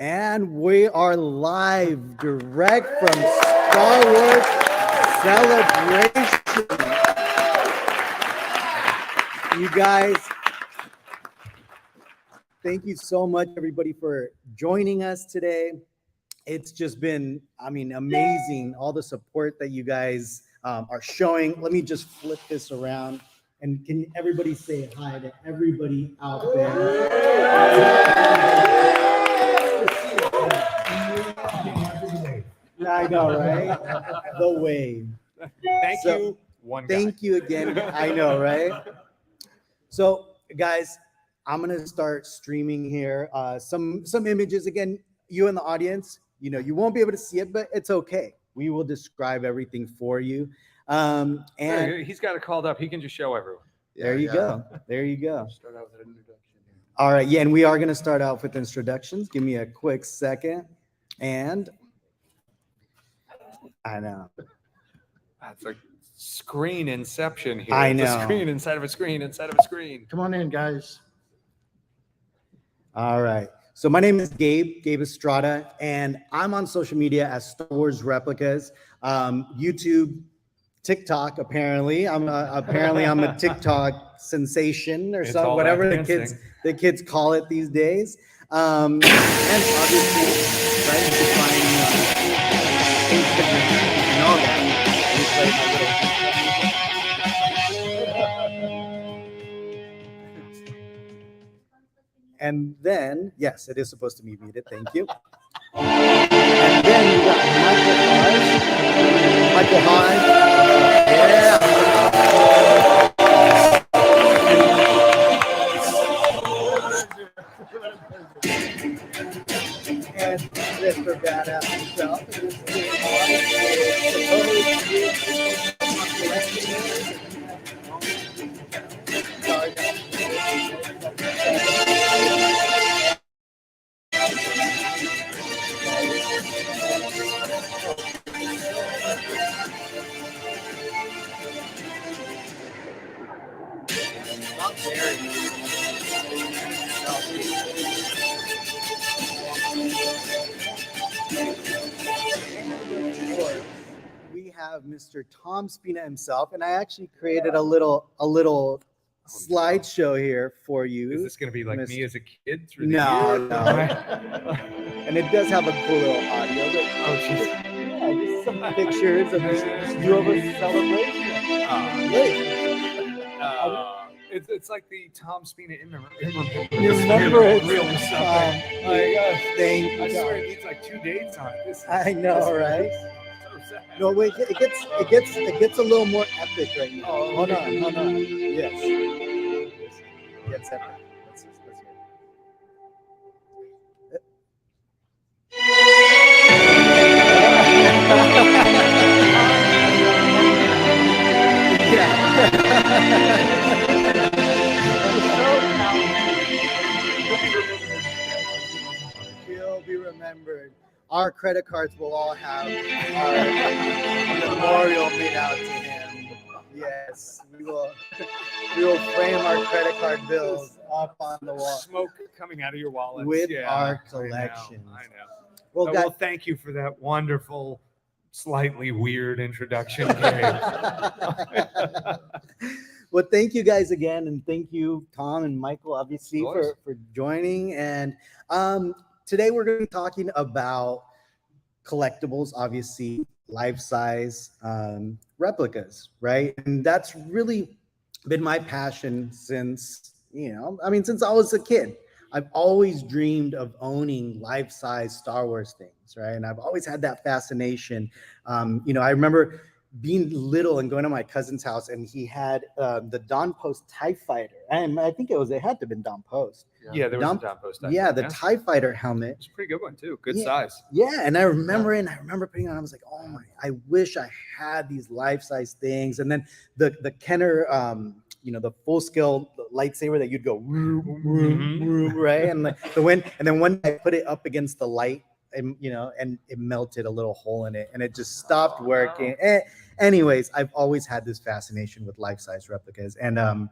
And we are live, direct from Star Wars Celebration. You guys, thank you so much, everybody, for joining us today. It's just been, amazing, all the support that you guys are showing. Let me just flip this around. And can everybody say hi to everybody out there? I know, right? The wave. Thank you again. I know, right? So, guys, I'm gonna start streaming here. Some images again. You in the audience, you won't be able to see it, but it's okay. We will describe everything for you. And he's got it called up. He can just show everyone. There you go. There you go. Start out with an introduction. All right, yeah, and we are going to start out with introductions. Give me a quick second. And I know. That's a screen inception here. I know. It's a screen inside of a screen inside of a screen. Come on in, guys. All right. So my name is Gabe Estrada, and I'm on social media as Star Wars Replicas, YouTube, TikTok. Apparently, I'm a TikTok sensation or something, whatever the kids call it these days. And obviously, right, you can find Instagram and all that. And then, yes, it is supposed to be muted. Thank you. And then you got Michael Hines. Yeah. And Mr. Badass himself. We have Mr. Tom Spina himself, and I actually created a little slideshow here for you. Is this going to be like me as a kid through the No. And it does have a cool little audio. But, just some pictures of you of a celebration. It's like the Tom Spina You remember it? Real something. Oh my gosh, thank I you. swear it needs like 2 dates on it. I know, right? So sad. No, wait, it gets a little more epic right now. Oh, hold on. Yes. It gets epic. Let's hear it. He'll be remembered. Our credit cards will all have our memorial made out to him. Yes, we will frame our credit card bills up on the wall. Smoke coming out of your wallet with our collections. I know. Well, guys, Well, thank you for that wonderful, slightly weird introduction. well, thank you guys again, and thank you, Tom and Michael, obviously, for joining. And today we're going to be talking about collectibles, obviously, life-size replicas, right? And that's really been my passion since I was a kid. I've always dreamed of owning life-size Star Wars things, right? And I've always had that fascination. I remember being little and going to my cousin's house, and he had the Dawn Post TIE Fighter, and I think it had to have been Dawn Post. Yeah, there was a Dawn Post. The TIE Fighter helmet. It's a pretty good one too. Good size. Yeah, and I remember it, and I remember putting it on. I was like, oh my, I wish I had these life-size things. And then the Kenner, the full-scale lightsaber that you'd go right, and then one day I put it up against the light, and it melted a little hole in it, and it just stopped working. Anyways, I've always had this fascination with life-size replicas, and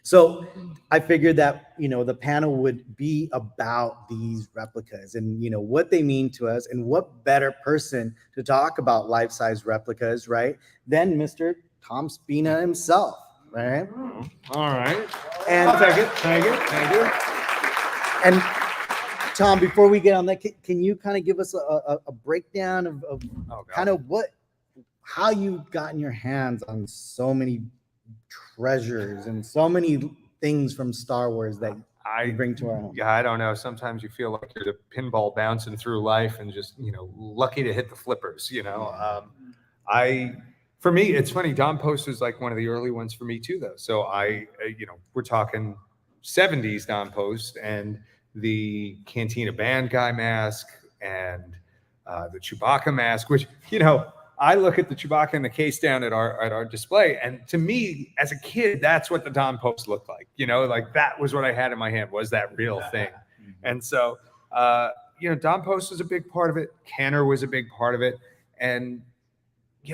So I figured that, the panel would be about these replicas and, what they mean to us, and what better person to talk about life-size replicas, right, than Mr. Tom Spina himself, right? All right. And I'll take it. Thank you. And Tom, before we get on that, can you kind of give us a breakdown of kind of how you've gotten your hands on so many treasures and so many things from Star Wars that you bring to our home? Yeah, I don't know. Sometimes you feel like you're the pinball bouncing through life and just, lucky to hit the flippers, For me, it's funny. Don Post was like one of the early ones for me too, though. So we're talking 70s Don Post and the Cantina Band guy mask and the Chewbacca mask, which, I look at the Chewbacca in the case down at our display, and to me, as a kid, that's what the Don Post looked like. Like that was what I had in my hand, was that real thing. And so, Don Post was a big part of it. Kenner was a big part of it. And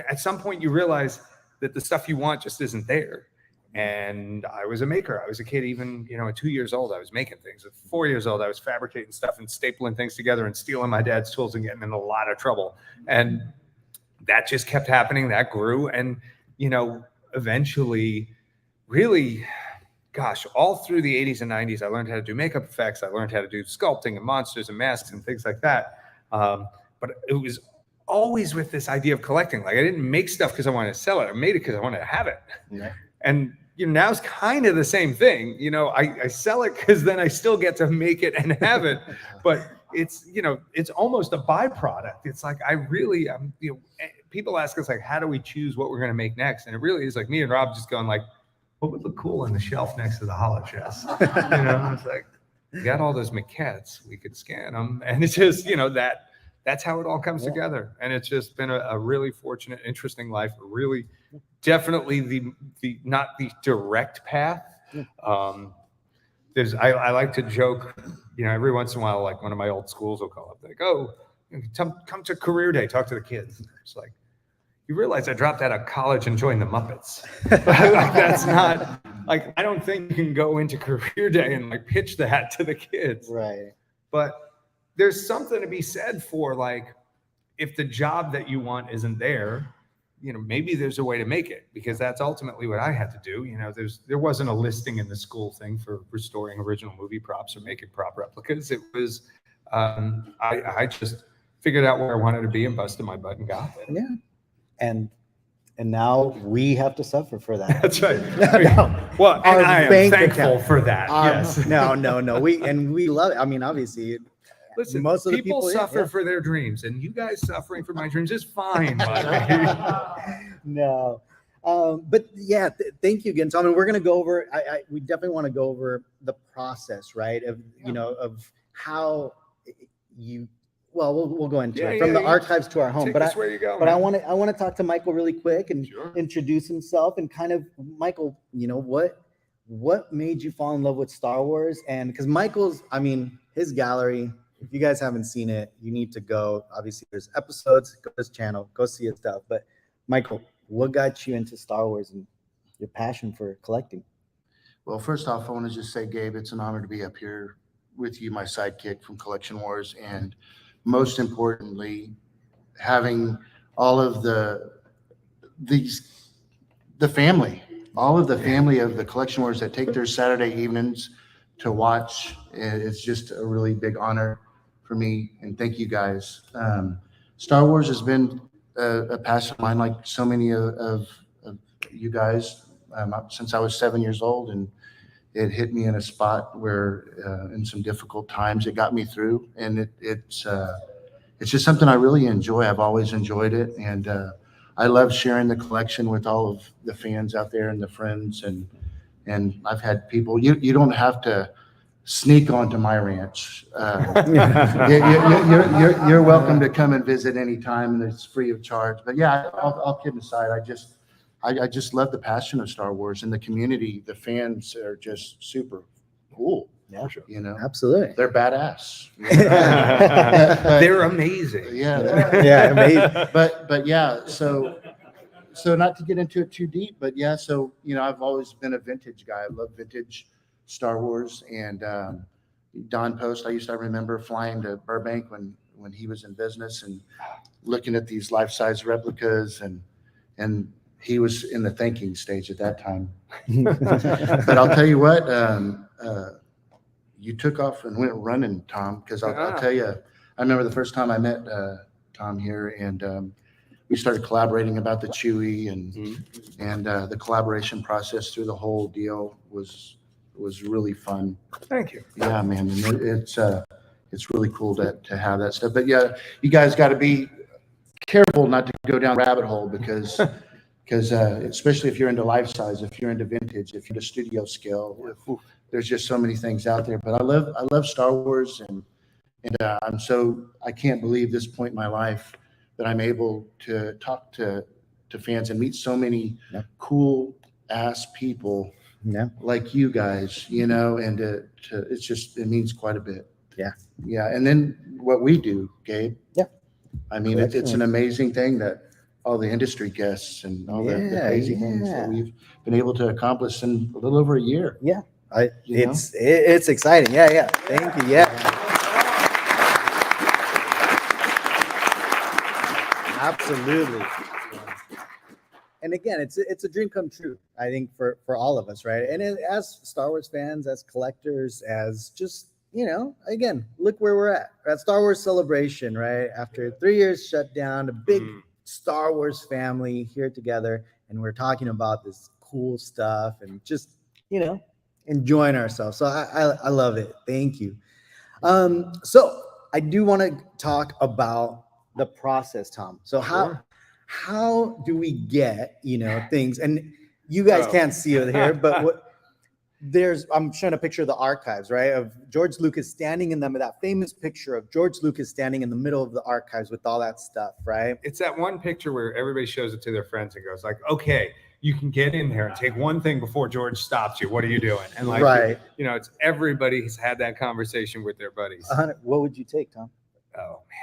at some point you realize that the stuff you want just isn't there. And I was a maker. I was a kid, even, at 2 years old, I was making things. At 4 years old, I was fabricating stuff and stapling things together and stealing my dad's tools and getting in a lot of trouble. And that just kept happening. That grew. And, eventually, really, gosh, all through the 80s and 90s, I learned how to do makeup effects. I learned how to do sculpting and monsters and masks and things like that. But it was always with this idea of collecting. Like, I didn't make stuff because I wanted to sell it. I made it because I wanted to have it. Yeah. And now it's kind of the same thing. I sell it because then I still get to make it and have it. But it's almost a byproduct. It's like people ask us, like, how do we choose what we're going to make next? And it really is like me and Rob just going like, what would look cool on the shelf next to the holo chest? It's like, we got all those maquettes, we could scan them, and it's just that's how it all comes together. And it's just been a really fortunate, interesting life. Really, definitely the not the direct path. I like to joke, every once in a while, like one of my old schools will call up, like, oh, come to career day, talk to the kids. It's like, you realize I dropped out of college and joined the Muppets. Like, that's not, like, I don't think you can go into career day and like pitch that to the kids. Right. But there's something to be said for, like, if the job that you want isn't there, maybe there's a way to make it, because that's ultimately what I had to do. There wasn't a listing in the school thing for restoring original movie props or making prop replicas. It was, I just figured out where I wanted to be and busted my butt and got there. Yeah. And now we have to suffer for that. That's right. No. Well, and I am thankful account. for that. Yes. No. We love it. I mean, obviously, listen, most of the people suffer for their dreams, and you guys suffering for my dreams is fine. No. But yeah, thank you again, Tom. And we're going to go over, we definitely want to go over the process, right? Of, of how we'll go into it from the archives to our home. But where you go, but I want to talk to Michael really quick and introduce himself, and kind of, Michael, what made you fall in love with Star Wars? And because Michael's, his gallery, if you guys haven't seen it, you need to go. Obviously, there's episodes. Go to his channel, go see his stuff. But Michael, what got you into Star Wars and your passion for collecting? Well, first off, I want to just say, Gabe, it's an honor to be up here with you, my sidekick from Collection Wars, and most importantly, having all of the family, all of the family of the Collection Wars that take their Saturday evenings to watch. It's just a really big honor for me, and thank you guys. Star Wars has been a passion of mine, like so many of you guys, since I was 7 years old, and it hit me in a spot where in some difficult times it got me through, and it's just something I really enjoy. I've always enjoyed it, and I love sharing the collection with all of the fans out there and the friends, and I've had people, you don't have to sneak onto my ranch. You're welcome to come and visit anytime, and it's free of charge. But yeah, all kidding aside, I just love the passion of Star Wars, and the community. The fans are just super cool. Yeah, absolutely. They're badass. They're amazing. Yeah. Yeah, amazing. But yeah, so so not to get into it too deep, but yeah, so, I've always been a vintage guy. I love vintage Star Wars, and Don Post, I remember flying to Burbank when he was in business and looking at these life-size replicas, and he was in the thinking stage at that time. But I'll tell you what, you took off and went running, Tom, because I'll tell you, I remember the first time I met Tom here, and we started collaborating about the Chewy, and the collaboration process through the whole deal was really fun. Thank you. Yeah, man, and it's really cool to have that stuff. But yeah, you guys got to be careful not to go down the rabbit hole because especially if you're into life size, if you're into vintage, if you're into studio scale, there's just so many things out there. But I love Star Wars, and I can't believe this point in my life that I'm able to talk to fans and meet so many cool ass people like you guys, and it means quite a bit. Yeah. And then what we do, Gabe. Yeah. I mean, it's an amazing thing that all the industry guests and all the crazy things that we've been able to accomplish in a little over a year. Yeah. It's exciting. Yeah. Thank you. Yeah. Absolutely. And again, it's a dream come true, I think, for all of us, right? And as Star Wars fans, as collectors, as just, again, look where we're at Star Wars Celebration, right? After 3 years shut down, a big Star Wars family here together, and we're talking about this cool stuff and just, enjoying ourselves. So I love it. Thank you. So I do want to talk about the process, Tom. So how do we get, things, and you guys can't see it here, but I'm showing a picture of the archives, right? Of George Lucas standing in them, that famous picture of George Lucas standing in the middle of the archives with all that stuff, right? It's that one picture where everybody shows it to their friends and goes like, okay, you can get in there and take one thing before George stops you. What are you doing? And it's everybody has had that conversation with their buddies. What would you take, Tom? Oh man.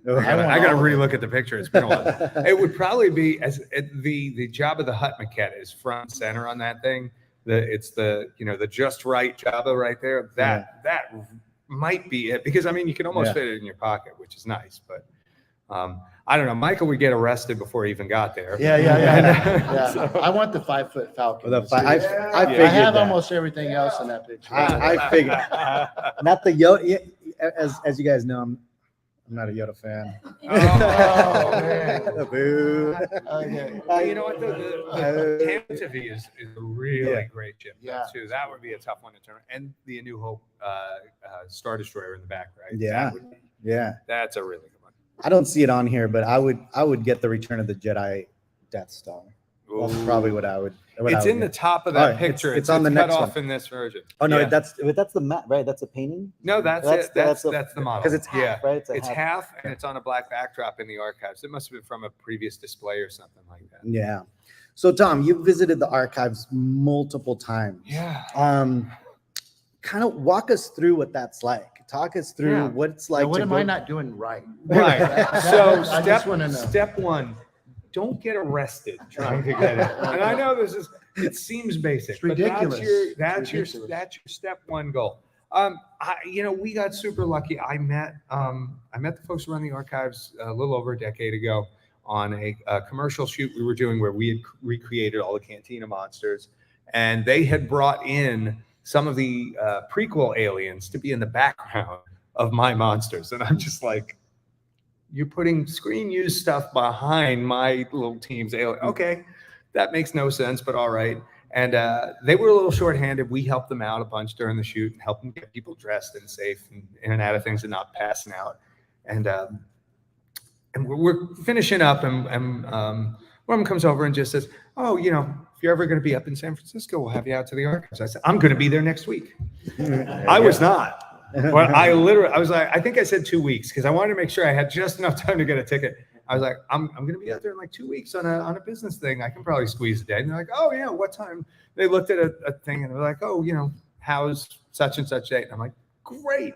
I got to relook at the picture. It's been a while. It would probably be the Jabba the Hutt maquette is front and center on that thing. It's the just right Jabba right there. That might be it, because you can almost fit it in your pocket, which is nice. But I don't know. Michael would get arrested before he even got there. Yeah. So, I want the 5-foot Falcon. I have almost everything else in that picture. I figured. Not the Yoda. As you guys know, I'm not a Yoda fan. Oh, man. Boo. Okay. You know what? The Tantive is a really great ship, too. That would be a tough one to turn. And the A New Hope Star Destroyer in the back, right? Yeah. That's a really good one. I don't see it on here, but I would get the Return of the Jedi Death Star. That's probably what I would. It's in the top of that picture. It's on the next cut one. off in this version. Oh no, that's the mat, right? That's a painting. No, that's it. That's the model. Because it's half, right? It's half, and it's on a black backdrop in the archives. It must have been from a previous display or something like that. Yeah. So Tom, you've visited the archives multiple times. Yeah. Kind of walk us through what that's like. Talk us through what it's like. Now, what am I not doing right? Right. So I just want to know. Step one. Don't get arrested trying to get it. And I know it seems basic, it's ridiculous. But that's your step one goal. We got super lucky. I met the folks who run the archives a little over a decade ago on a commercial shoot we were doing where we had recreated all the Cantina monsters, and they had brought in some of the prequel aliens to be in the background of my monsters, and I'm just like, you're putting screen use stuff behind my little team's alien. Okay, that makes no sense, but all right. And they were a little shorthanded. We helped them out a bunch during the shoot and helped them get people dressed and safe and in and out of things and not passing out. And we're finishing up, and one of them comes over and just says, "Oh, if you're ever going to be up in San Francisco, we'll have you out to the archives." I said, "I'm going to be there next week." I was not. But I was like, I think I said 2 weeks because I wanted to make sure I had just enough time to get a ticket. I was like, I'm going to be out there in like 2 weeks on a business thing. I can probably squeeze a day. And they're like, oh yeah, what time? They looked at a thing and they're like, oh, how's such and such date? And I'm like, great.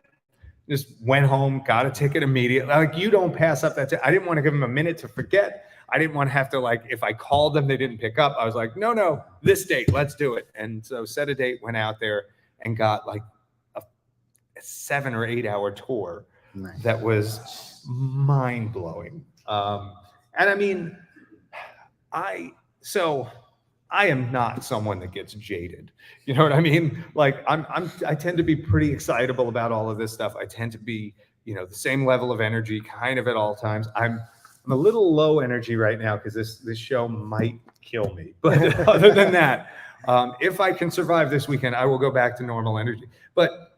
Just went home, got a ticket immediately. Like, you don't pass up that. I didn't want to give them a minute to forget. I didn't want to have to, like, if I called them, they didn't pick up. I was like, no, this date, let's do it. And so set a date, went out there and got like a 7 or 8 hour tour. Nice. That was mind blowing. And I mean, I am not someone that gets jaded. You know what I mean? Like, I tend to be pretty excitable about all of this stuff. I tend to be, the same level of energy kind of at all times. I'm a little low energy right now because this show might kill me. But other than that, if I can survive this weekend, I will go back to normal energy. But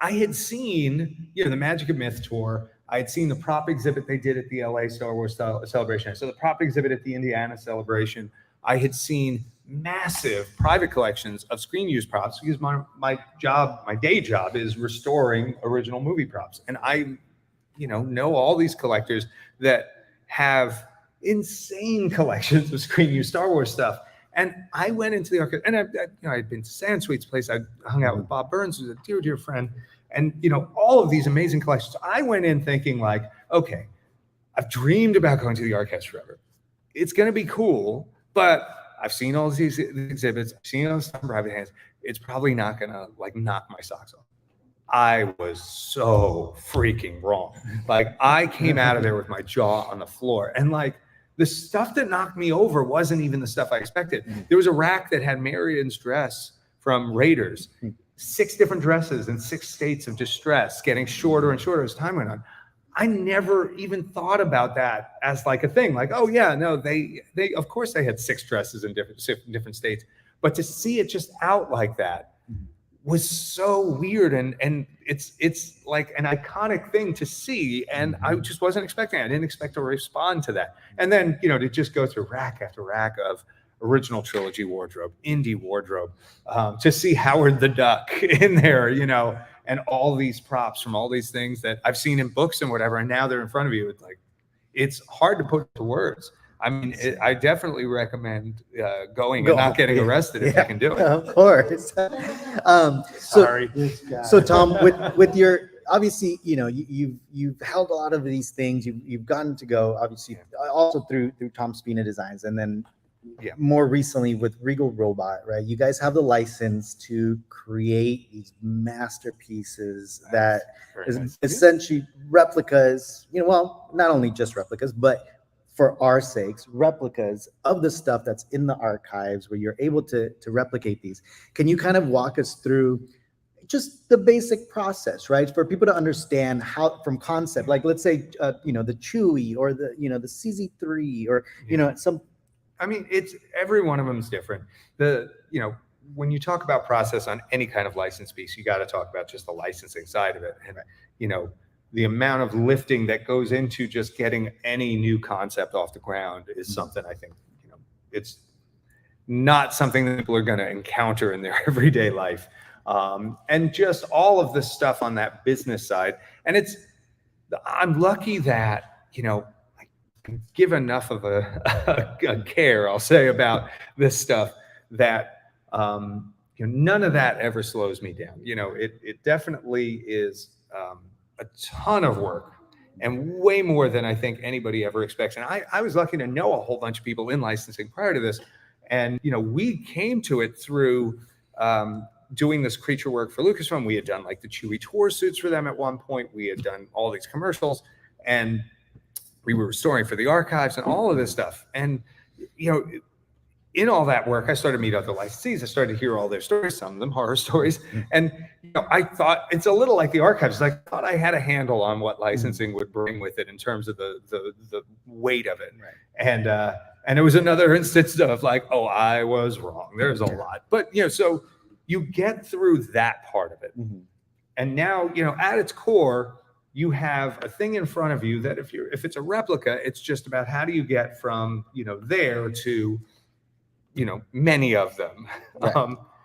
I had seen, the Magic of Myth tour. I had seen the prop exhibit they did at the LA Star Wars Celebration. I saw the prop exhibit at the Indiana Celebration. I had seen massive private collections of screen use props because my day job is restoring original movie props. And I, know all these collectors that have insane collections of screen use Star Wars stuff. And I went into the archive, and I'd been to Sansweet's place. I hung out with Bob Burns, who's a dear, dear friend. And, all of these amazing collections. I went in thinking like, okay, I've dreamed about going to the archives forever. It's going to be cool, but I've seen all these exhibits. I've seen all this stuff in private hands. It's probably not going to like knock my socks off. I was so freaking wrong. Like, I came out of there with my jaw on the floor, and like, the stuff that knocked me over wasn't even the stuff I expected. There was a rack that had Marion's dress from Raiders, 6 different dresses in 6 states of distress, getting shorter and shorter as time went on. I never even thought about that as like a thing. Like, oh yeah, no, they of course they had 6 dresses in different states, but to see it just out like that was so weird, and it's like an iconic thing to see, and I just wasn't expecting it. I didn't expect to respond to that. And then, to just go through rack after rack of original trilogy wardrobe, indie wardrobe, to see Howard the Duck in there, and all these props from all these things that I've seen in books and whatever, and now they're in front of you. It's like, it's hard to put to words. I mean, I definitely recommend going and not getting arrested if you can do it. Of course. Sorry. So Tom, with your, obviously, you've held a lot of these things. You've gotten to go, obviously, also through Tom Spina Designs, and then more recently with Regal Robot, right? You guys have the license to create these masterpieces that is essentially replicas. Well, not only just replicas, but for our sakes, replicas of the stuff that's in the archives where you're able to replicate these. Can you kind of walk us through just the basic process, right? For people to understand how, from concept, like let's say, the Chewy or the CZ3 or, some. I mean, it's every one of them is different. When you talk about process on any kind of license piece, you got to talk about just the licensing side of it. And, the amount of lifting that goes into just getting any new concept off the ground is something I think, it's not something that people are going to encounter in their everyday life. And just all of the stuff on that business side. And I'm lucky that, I give enough of a care, I'll say, about this stuff that, none of that ever slows me down. It definitely is, a ton of work and way more than I think anybody ever expects. And I was lucky to know a whole bunch of people in licensing prior to this. And, we came to it through doing this creature work for Lucasfilm. We had done like the Chewy tour suits for them at one point. We had done all these commercials, and we were restoring for the archives and all of this stuff. And, in all that work, I started to meet other licensees. I started to hear all their stories, some of them horror stories. And, I thought it's a little like the archives. I thought I had a handle on what licensing would bring with it in terms of the weight of it. Right. And it was another instance of like, oh, I was wrong. There's a lot. But, so you get through that part of it. Mm-hmm. And now, at its core, you have a thing in front of you that if it's a replica, it's just about how do you get from, there to, many of them. Right.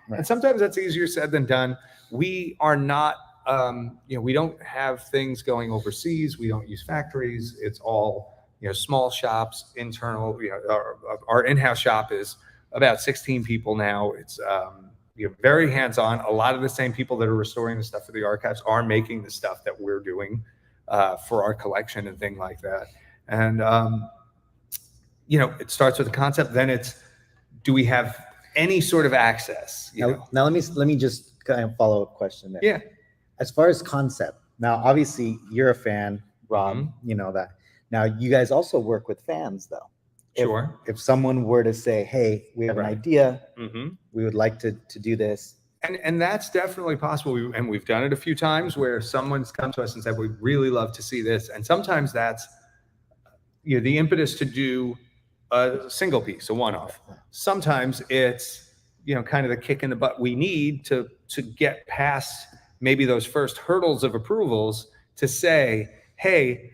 Right. And sometimes that's easier said than done. We are not, we don't have things going overseas. We don't use factories. It's all, small shops, internal. Our in-house shop is about 16 people now. It's you're very hands-on. A lot of the same people that are restoring the stuff for the archives are making the stuff that we're doing for our collection and things like that. And it starts with the concept. Then it's, do we have any sort of access? Now let me just kind of follow up question there. Yeah. As far as concept, now obviously you're a fan, Rob. You know that. Now you guys also work with fans, though. Sure. If someone were to say, "Hey, we have an idea. Mm-hmm. We would like to do this," and that's definitely possible. We've done it a few times where someone's come to us and said, "We'd really love to see this." And sometimes that's the impetus to do a single piece, a one-off. Sometimes it's kind of the kick in the butt we need to get past maybe those first hurdles of approvals to say, "Hey,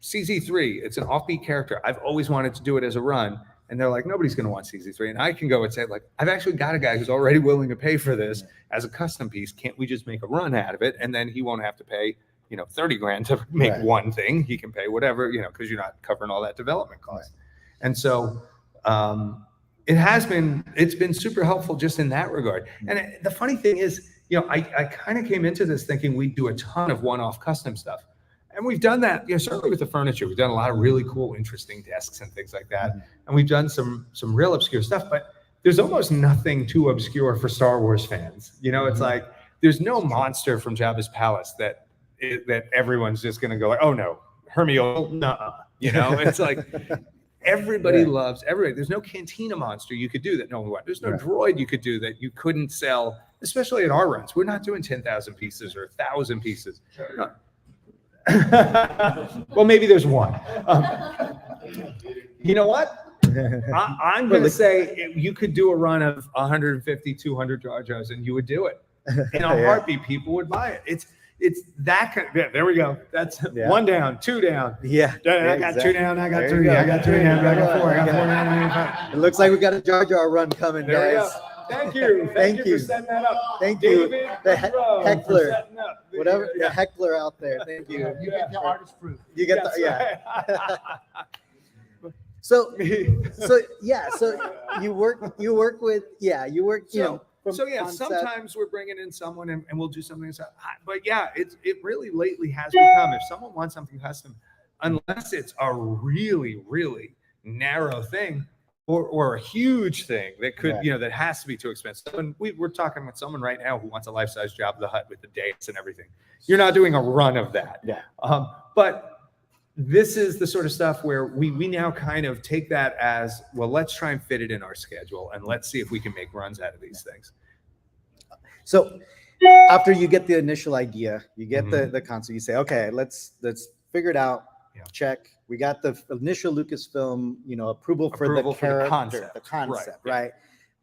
CZ3, it's an offbeat character. I've always wanted to do it as a run." And they're like, "Nobody's going to want CZ3." And I can go and say, like, "I've actually got a guy who's already willing to pay for this as a custom piece. Can't we just make a run out of it? And then he won't have to pay, $30,000 to make one thing. He can pay whatever, because you're not covering all that development cost." And so it's been super helpful just in that regard. And the funny thing is, I kind of came into this thinking we'd do a ton of one-off custom stuff. And we've done that, certainly with the furniture. We've done a lot of really cool, interesting desks and things like that. And we've done some real obscure stuff, but there's almost nothing too obscure for Star Wars fans. It's like, there's no monster from Jabba's palace that everyone's just going to go like, "Oh no, Hermione, nuh-uh." It's like, everybody loves everybody. There's no cantina monster you could do that no one wanted. There's no droid you could do that you couldn't sell, especially at our runs. We're not doing 10,000 pieces or 1,000 pieces. No. Well, maybe there's one. You know what? I'm going to say you could do a run of 150, 200 Jar Jars, and you would do it in a heartbeat. People would buy it. It's that kind of, there we go. That's one down, two down. Yeah. I got two down. I got three. I got three down. I got four. I got 4 down. It looks like we got a Jar Jar run coming, there guys. Thank you. Thank you for setting that up. Thank you. David, The heckler. Whatever, the heckler out there. Thank you. You get the artist proof. You get So you work with, sometimes we're bringing in someone and we'll do something. But it really lately has become, if someone wants something custom, unless it's a really, really narrow thing or a huge thing that could, that has to be too expensive. And we're talking with someone right now who wants a life-size Jabba the Hutt with the dais and everything. You're not doing a run of that. Yeah. But this is the sort of stuff where we now kind of take that as, well, let's try and fit it in our schedule and let's see if we can make runs out of these things. So after you get the initial idea, you get the concept, you say, okay, let's figure it out. Check. We got the initial Lucasfilm, approval for the character, the concept, right?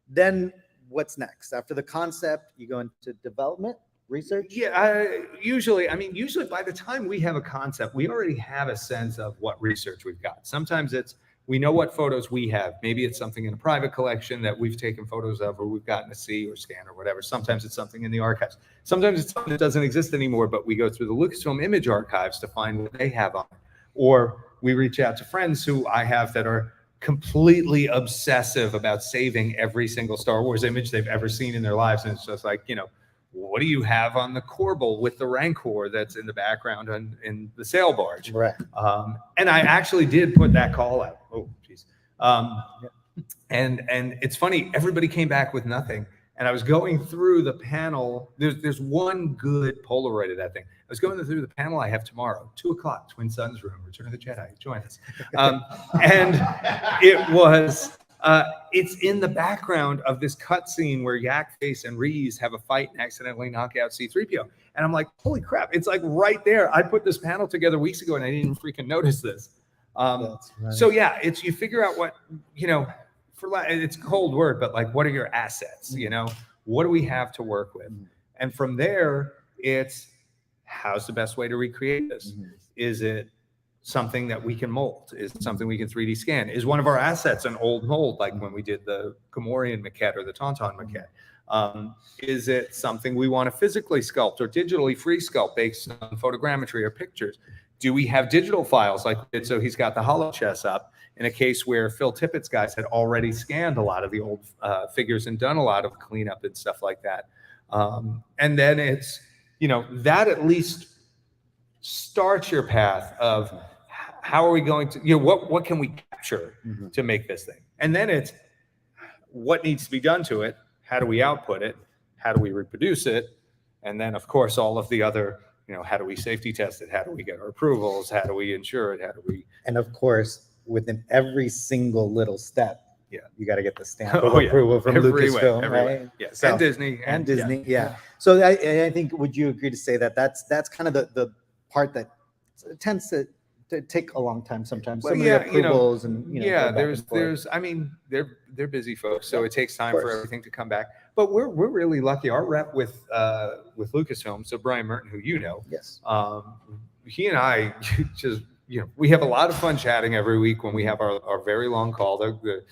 Then what's next? After the concept, you go into development, research? Usually by the time we have a concept, we already have a sense of what research we've got. Sometimes we know what photos we have. Maybe it's something in a private collection that we've taken photos of or we've gotten to see or scan or whatever. Sometimes it's something in the archives. Sometimes it's something that doesn't exist anymore, but we go through the Lucasfilm image archives to find what they have on it. Or we reach out to friends who I have that are completely obsessive about saving every single Star Wars image they've ever seen in their lives. And it's just like, what do you have on the Corbel with the Rancor that's in the background in the sail barge? Right. And I actually did put that call out. Oh, geez. And it's funny, everybody came back with nothing. And I was going through the panel. There's one good Polaroid of that thing. I was going through the panel I have tomorrow, 2:00, Twin Suns Room, Return of the Jedi. Join us. And it was, it's in the background of this cutscene where Yak Face and Reese have a fight and accidentally knock out C-3PO. And I'm like, holy crap, it's like right there. I put this panel together weeks ago and I didn't even freaking notice this. So it's, you figure out what, it's a cold word, but like, what are your assets? What do we have to work with? And from there, it's, how's the best way to recreate this? Is it something that we can mold? Is it something we can 3D scan? Is one of our assets an old mold, like when we did the Gamorrean maquette or the Tauntaun maquette? Is it something we want to physically sculpt or digitally free sculpt based on photogrammetry or pictures? Do we have digital files like we did? So he's got the hollow chess up in a case where Phil Tippett's guys had already scanned a lot of the old figures and done a lot of cleanup and stuff like that. And then it's, that at least starts your path of how are we going to, what can we capture to make this thing? And then it's what needs to be done to it. How do we output it? How do we reproduce it? And then, of course, all of the other, how do we safety test it? How do we get our approvals? How do we insure it? How do we? And of course, within every single little step, you got to get the stamp of Oh, approval from Lucasfilm, everywhere. right? Yes, So- and Disney. And Disney, yeah. So I think, would you agree to say that that's kind of the part that tends to take a long time sometimes? Well, Some yeah, of the approvals and go back and forth. there's I mean they're busy folks, so it takes time Of for course. everything to come back. But we're really lucky. Our rep with Lucasfilm, so Brian Merton, who Yes. he and I just we have a lot of fun chatting every week when we have our very long call. The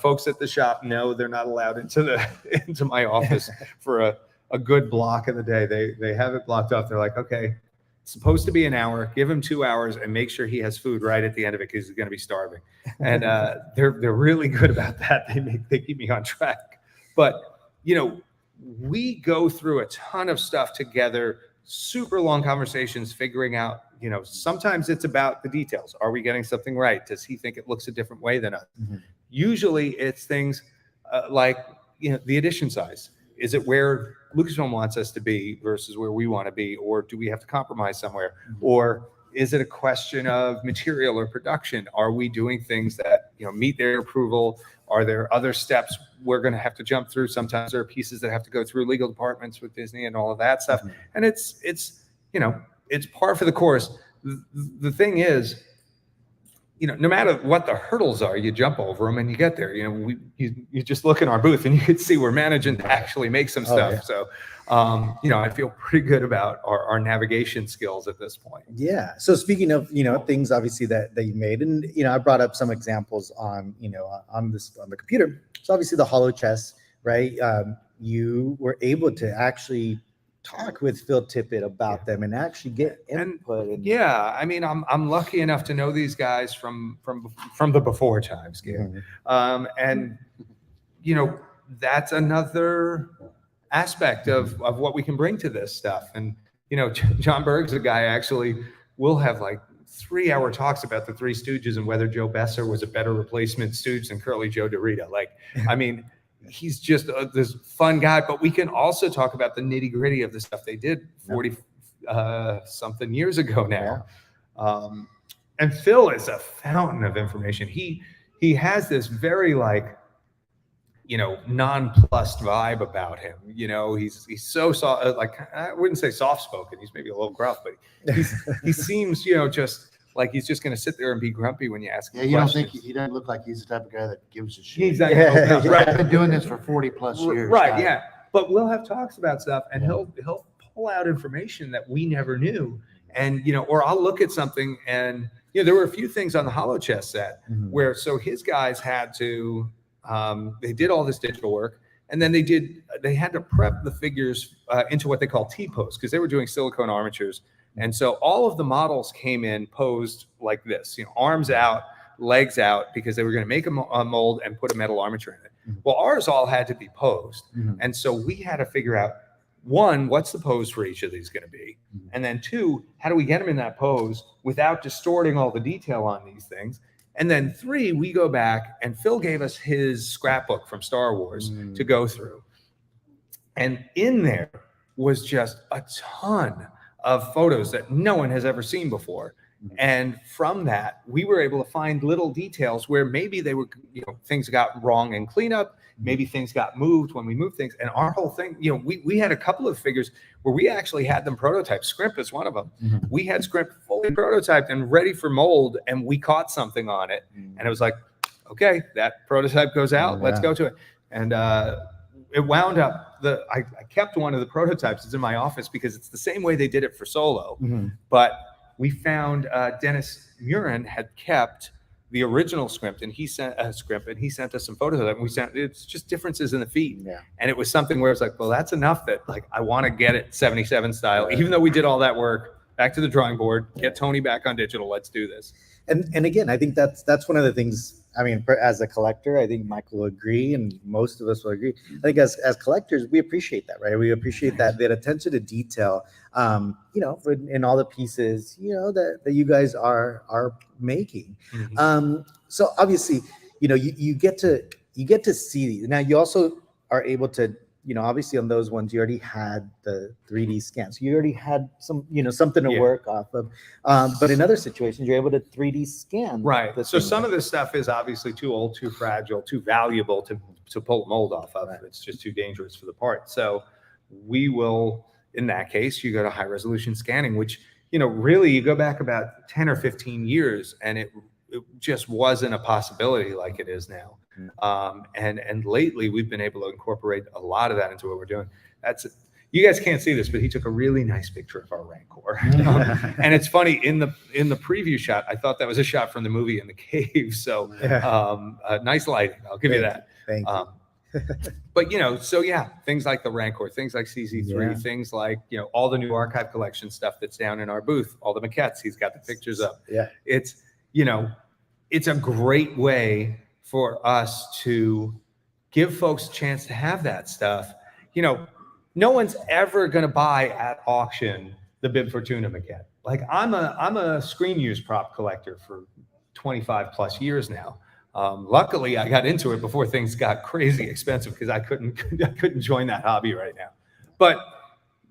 folks at the shop know they're not allowed into my office for a good block of the day. They have it blocked off. They're like, okay, it's supposed to be an hour. Give him 2 hours and make sure he has food right at the end of it because he's going to be starving. And they're really good about that. They keep me on track. But we go through a ton of stuff together. Super long conversations, figuring out. Sometimes it's about the details. Are we getting something right? Does he think it looks a different way than us? Usually it's things like, the edition size. Is it where Lucasfilm wants us to be versus where we want to be? Or do we have to compromise somewhere? Or is it a question of material or production? Are we doing things that, meet their approval? Are there other steps we're going to have to jump through? Sometimes there are pieces that have to go through legal departments with Disney and all of that stuff. And it's par for the course. The thing is, no matter what the hurdles are, you jump over them and you get there. You just look in our booth and you can see we're managing to actually make some stuff. Yeah. So, I feel pretty good about our navigation skills at this point. Yeah. So speaking of, things obviously that you made, and, I brought up some examples on the computer. So obviously the hollow chess, right? You were able to actually talk with Phil Tippett about them and actually get input. I'm lucky enough to know these guys from the before times, Gail. And that's another aspect of what we can bring to this stuff. And John Berg's a guy actually will have like 3-hour talks about the Three Stooges and whether Joe Besser was a better replacement Stooge than Curly Joe DeRita. He's just this fun guy, but we can also talk about the nitty gritty of the stuff they did 40 something years ago now. And Phil is a fountain of information. He has this very nonplussed vibe about him. He's so soft, I wouldn't say soft spoken. He's maybe a little gruff, but he seems, just like he's just going to sit there and be grumpy when you ask him Yeah, you questions. don't think he doesn't look like he's the type of guy that gives a shit. He's not gonna open up, Right. I've been doing this for 40 plus years. Right, guy. yeah. But we'll have talks about stuff and he'll pull out information that we never knew. And, or I'll look at something and, there were a few things on the hollow chess set where, so his guys had to, they did all this digital work and then they had to prep the figures into what they call T-pose because they were doing silicone armatures. And so all of the models came in posed like this, arms out, legs out, because they were going to make a mold and put a metal armature in it. Well, ours all had to be posed. And so we had to figure out, one, what's the pose for each of these going to be? And then two, how do we get them in that pose without distorting all the detail on these things? And then three, we go back and Phil gave us his scrapbook from Star Wars to go through. And in there was just a ton of photos that no one has ever seen before. And from that, we were able to find little details where maybe they were, things got wrong in cleanup, maybe things got moved when we moved things. And our whole thing, we had a couple of figures where we actually had them prototyped. Scrimp is one of them. We had Scrimp fully prototyped and ready for mold, and we caught something on it. And it was like, okay, that prototype goes out, let's go to it. And it wound up, I kept one of the prototypes. It's in my office because it's the same way they did it for Solo. But we found Dennis Murin had kept the original script, and he sent us some photos of it. And it's just differences in the feet. And it was something where it's like, well, that's enough that I want to get it 77 style. Even though we did all that work, back to the drawing board, get Tony back on digital. Let's do this. And again, I think that's one of the things. I mean, as a collector, I think Michael will agree, and most of us will agree. I think as collectors, we appreciate that, right? We appreciate that attention to detail, in all the pieces, that you guys are making. So obviously, you get to see these. Now you also are able to, obviously on those ones, you already had the 3D scans. You already had some, something to work off of. But in other situations, you're able to 3D scan. Right. So some of this stuff is obviously too old, too fragile, too valuable to pull a mold off of. Right. It's just too dangerous for the part. So we will, in that case, you go to high resolution scanning, which, really you go back about 10 or 15 years and it just wasn't a possibility like it is now. And lately we've been able to incorporate a lot of that into what we're doing. You guys can't see this, but he took a really nice picture of our Rancor. And it's funny, in the preview shot, I thought that was a shot from the movie In the Cave. So nice lighting, I'll give you that. Thank you. But so yeah, things like the Rancor, things like CZ3, things like all the new archive collection stuff that's down in our booth, all the maquettes, he's got the pictures up. Yeah, it's a great way for us to give folks a chance to have that stuff. No one's ever going to buy at auction the Bib Fortuna maquette. Like I'm a screen use prop collector for 25 plus years now. Luckily I got into it before things got crazy expensive because I couldn't join that hobby right now. But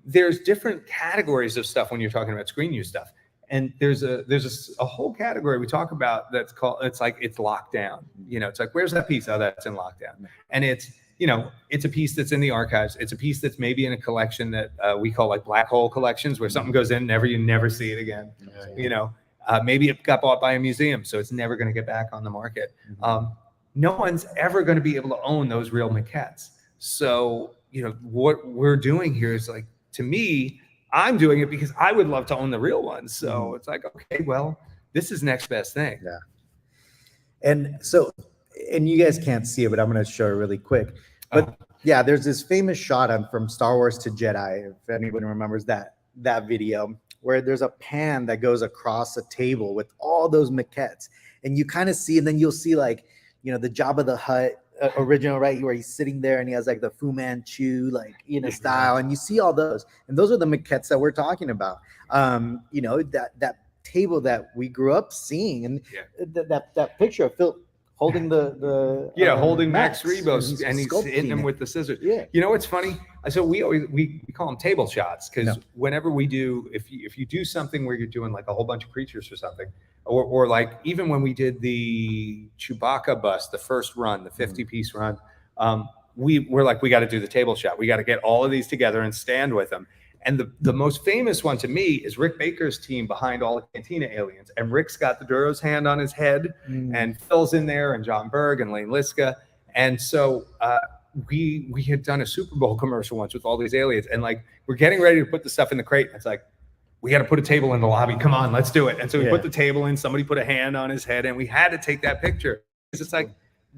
there's different categories of stuff when you're talking about screen use stuff. And there's a whole category we talk about that's called, it's locked down. It's like, where's that piece? Oh, that's in lockdown. And it's a piece that's in the archives. It's a piece that's maybe in a collection that we call like black hole collections, where something goes in, you never see it again. Maybe it got bought by a museum, so it's never going to get back on the market. No one's ever going to be able to own those real maquettes. So, what we're doing here is, like, to me, I'm doing it because I would love to own the real ones. So it's like, okay, well, this is next best thing. Yeah. And you guys can't see it, but I'm going to show it really quick. But yeah, there's this famous shot from Star Wars to Jedi, if anyone remembers that video, where there's a pan that goes across a table with all those maquettes. And you kind of see, and then you'll see the Jabba the Hutt original, right, where he's sitting there and he has like the Fu Manchu style, and you see all those, and those are the maquettes that we're talking about. That table that we grew up seeing, and that picture of Phil holding holding Max Rebo, and he's hitting him with the scissors. What's funny? So we call them table shots, because whenever we do, if you do something where you're doing like a whole bunch of creatures or something, or like even when we did the Chewbacca bust, the first run, the 50-piece run, we're like, we got to do the table shot. We got to get all of these together and stand with them. And the most famous one to me is Rick Baker's team behind all the Cantina aliens. And Rick's got the Duro's hand on his head, and Phil's in there, and John Berg and Lane Liska. And so we had done a Super Bowl commercial once with all these aliens, and like, we're getting ready to put the stuff in the crate. And it's like, we got to put a table in the lobby. Come on, let's do it. And so we put the table in, somebody put a hand on his head, and we had to take that picture. It's like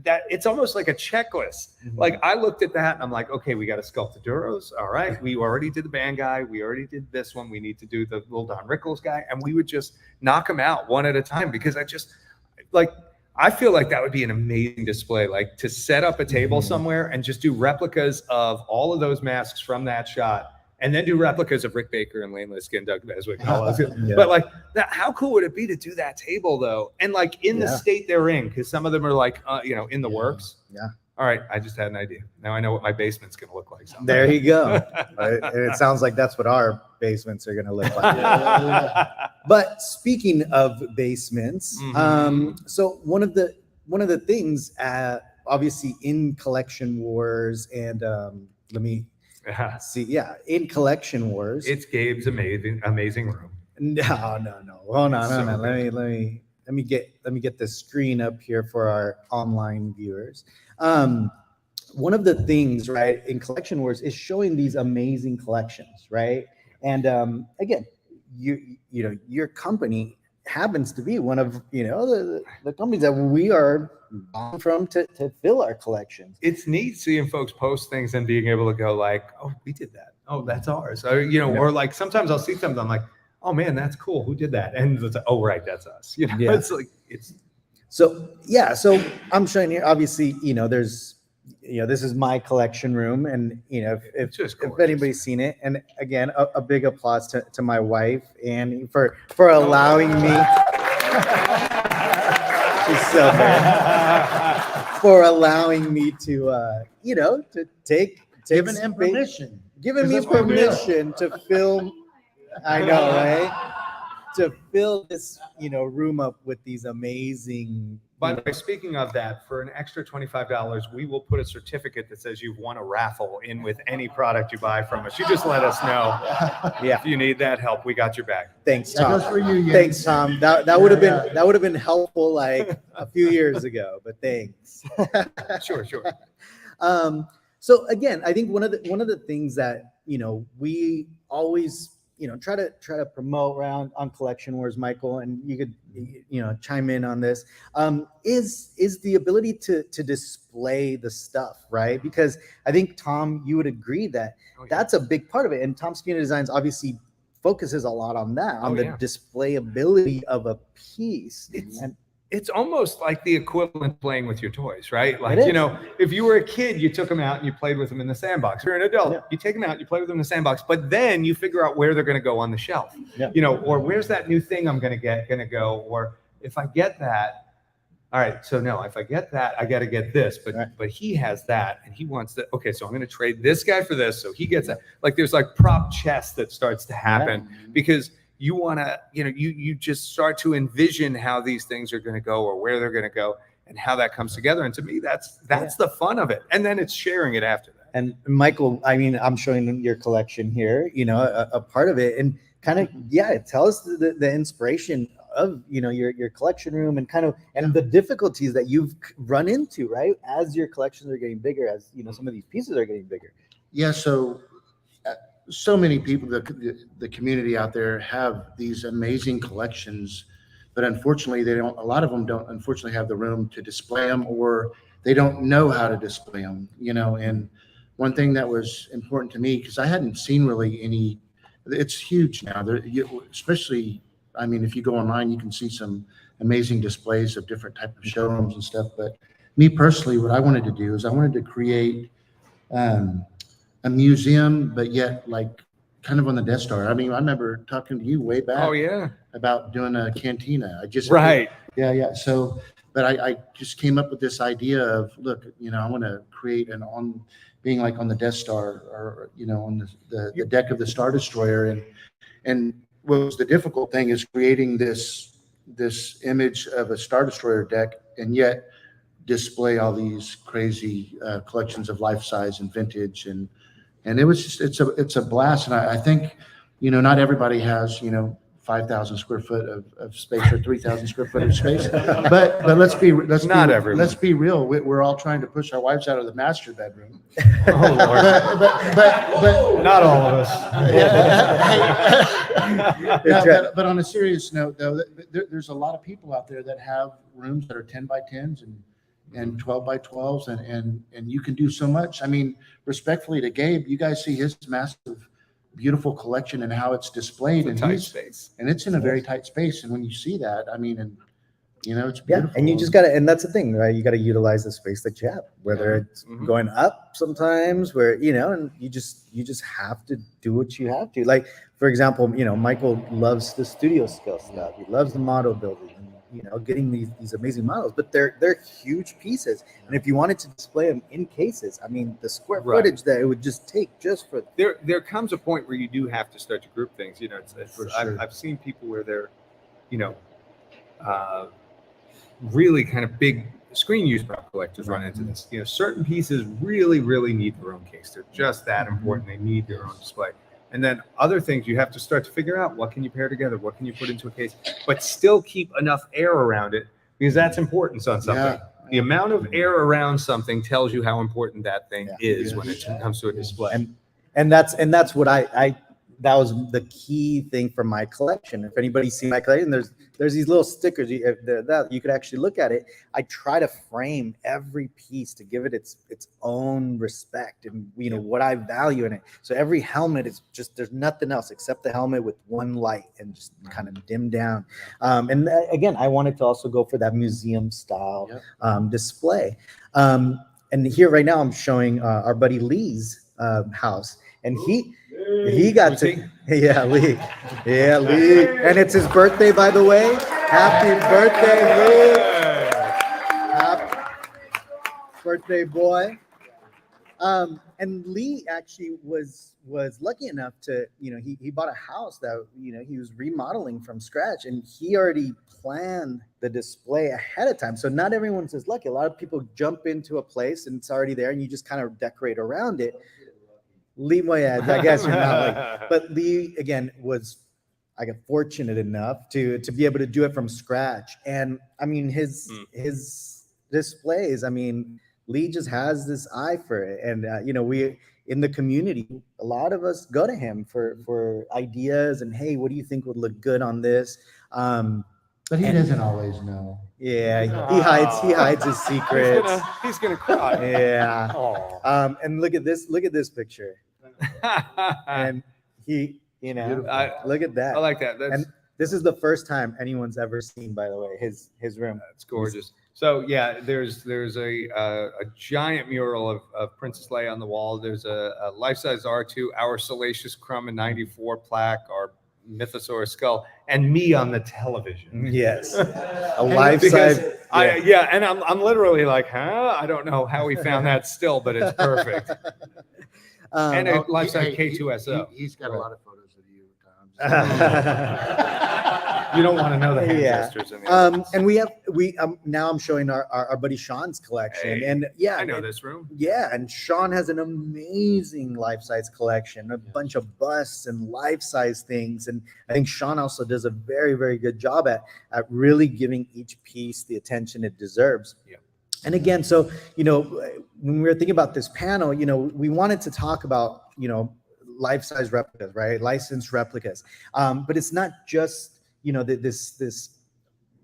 that, it's almost like a checklist. Like, I looked at that and I'm like, okay, we got to sculpt the Duros. All right. We already did the band guy. We already did this one. We need to do the little Don Rickles guy. And we would just knock them out one at a time, because I feel like that would be an amazing display, like to set up a table somewhere and just do replicas of all of those masks from that shot, and then do replicas of Rick Baker and Lane Liska and Doug Beswick and all those. But like, how cool would it be to do that table though? And like in the state they're in, because some of them are like, in the works. Yeah. All right, I just had an idea. Now I know what my basement's going to look like. Someday. There you go. And it sounds like that's what our basements are going to look like. But speaking of basements, so one of the things, obviously in Collection Wars, and let me see, in Collection Wars, it's Gabe's amazing room. No. Hold on. Let me get the screen up here for our online viewers. One of the things, right, in Collection Wars is showing these amazing collections, right? And again, your company happens to be one of the companies that we are buying from to fill our collections. It's neat seeing folks post things and being able to go like, oh, we did that. Oh, that's ours. Or, or like sometimes I'll see something, I'm like, oh man, that's cool. Who did that? And it's like, oh right, that's us. You know, Yeah. it's like So I'm showing here. Obviously, there's, this is my collection room, and if anybody's seen it, and again, a big applause to my wife Annie for allowing me. She's so bad. For allowing me to to take Giving him permission. Giving me permission to film. I know, right? To fill this, room up with these amazing. By the way, speaking of that, for an extra $25, we will put a certificate that says you've won a raffle in with any product you buy from us. You just let us know. Yeah. If you need that help, we got your back. Thanks, Tom. That goes for you, Thanks, Tom. That would have been helpful like a few years ago, but thanks. Sure. So again, I think one of the things that we always try to promote around on Collection Wars, Michael, and you could chime in on this, is the ability to display the stuff, right? Because I think, Tom, you would agree that that's a big part of it, and Tom Spina Designs obviously focuses a lot on that, on the displayability of a piece. It's almost like the equivalent playing with your toys, right? Like, if you were a kid, you took them out and you played with them in the sandbox. If you're an adult, you take them out, you play with them in the sandbox, but then you figure out where they're going to go on the shelf, or where's that new thing I'm going to go, or if I get that, all right, so no, if I get that, I got to get this, but he has that and he wants that. Okay, so I'm going to trade this guy for this, so he gets that. Like there's like prop chess that starts to happen because you want to, you just start to envision how these things are going to go or where they're going to go and how that comes together. And to me, that's the fun of it. And then it's sharing it after that. And Michael, I mean, I'm showing your collection here, a part of it, and kind of, tell us the inspiration of, your collection room and and the difficulties that you've run into, right? As your collections are getting bigger, as, some of these pieces are getting bigger. Yeah. So many people, the community out there have these amazing collections, but unfortunately a lot of them don't unfortunately have the room to display them, or they don't know how to display them, and one thing that was important to me, because I hadn't seen really any, it's huge now, especially, I mean, if you go online, you can see some amazing displays of different types of showrooms and stuff, but me personally, what I wanted to do is I wanted to create, a museum, but yet like kind of on the Death Star. I mean, I remember talking to you way back. Oh yeah. About doing a cantina. Yeah. So, but I just came up with this idea of, look, I want to create being like on the Death Star, or on the deck of the Star Destroyer, and what was the difficult thing is creating this image of a Star Destroyer deck, and yet display all these crazy collections of life size and vintage, and it was just, it's a blast. And I think, not everybody has, 5,000 square foot of space or 3,000 square foot of space, but let's be real. We're all trying to push our wives out of the master bedroom. Oh Lord. but not all of us. But on a serious note, though, there's a lot of people out there that have rooms that are 10 by 10s and 12 by 12s, and you can do so much. I mean, respectfully to Gabe, you guys see his massive, beautiful collection and how it's displayed, and it's in a very tight space. And when you see that, I mean, and it's beautiful. And you just gotta, and that's the thing, right? You gotta utilize the space that you have, whether it's going up sometimes, where and you just have to do what you have to. Like, for example, Michael loves the studio scale stuff. He loves the model building. Getting these amazing models, but they're huge pieces. And if you wanted to display them in cases, I mean, the square footage that it would just take just for there comes a point where you do have to start to group things. Sure. I've seen people where they're, really kind of big screen use prop collectors run into this. Certain pieces really, really need their own case. They're just that important. They need their own display. And then other things you have to start to figure out, what can you pair together? What can you put into a case, but still keep enough air around it, because that's important on something. Yeah. The amount of air around something tells you how important that thing is when it comes to a display. And that's what I that was the key thing for my collection. If anybody's seen my collection, there's these little stickers that you could actually look at it. I try to frame every piece to give it its own respect and what I value in it. So every helmet is just, there's nothing else except the helmet with one light and just kind of dim down. And again, I wanted to also go for that museum style display. And here right now I'm showing our buddy Lee's house, and he got to, Lee, and it's his birthday, by the way. Happy birthday, Lee! Happy birthday, boy. And Lee actually was lucky enough to, he bought a house that, he was remodeling from scratch, and he already planned the display ahead of time. So not everyone's as lucky. A lot of people jump into a place and it's already there and you just kind of decorate around it. Lee, I guess you're not like, but Lee again I got fortunate enough to be able to do it from scratch. And I mean, his displays, I mean, Lee just has this eye for it. And, we in the community, a lot of us go to him for ideas and, hey, what do you think would look good on this? But he doesn't always know. Yeah, he hides his secrets. He's gonna cry. Yeah. And look at this picture. And he, look at that. I like that. And this is the first time anyone's ever seen, by the way, his room. It's gorgeous. So yeah, there's a giant mural of Princess Leia on the wall. There's a life-size R2, our Salacious Crumb in '94 plaque, our Mythosaurus skull, and me on the television. Yes, a life-size. And I'm literally like, I don't know how we found that still, but it's perfect. And a life-size K2SO. He's got a lot of photos of you, Tom. You don't want to know the hand gestures in the and we now I'm showing our buddy Sean's collection. Hey, and I know this room. Yeah, and Sean has an amazing life-size collection, a bunch of busts and life-size things. And I think Sean also does a very, very good job at really giving each piece the attention it deserves. Yeah. And again, so when we were thinking about this panel, we wanted to talk about life-size replicas, right? Licensed replicas. But it's not just this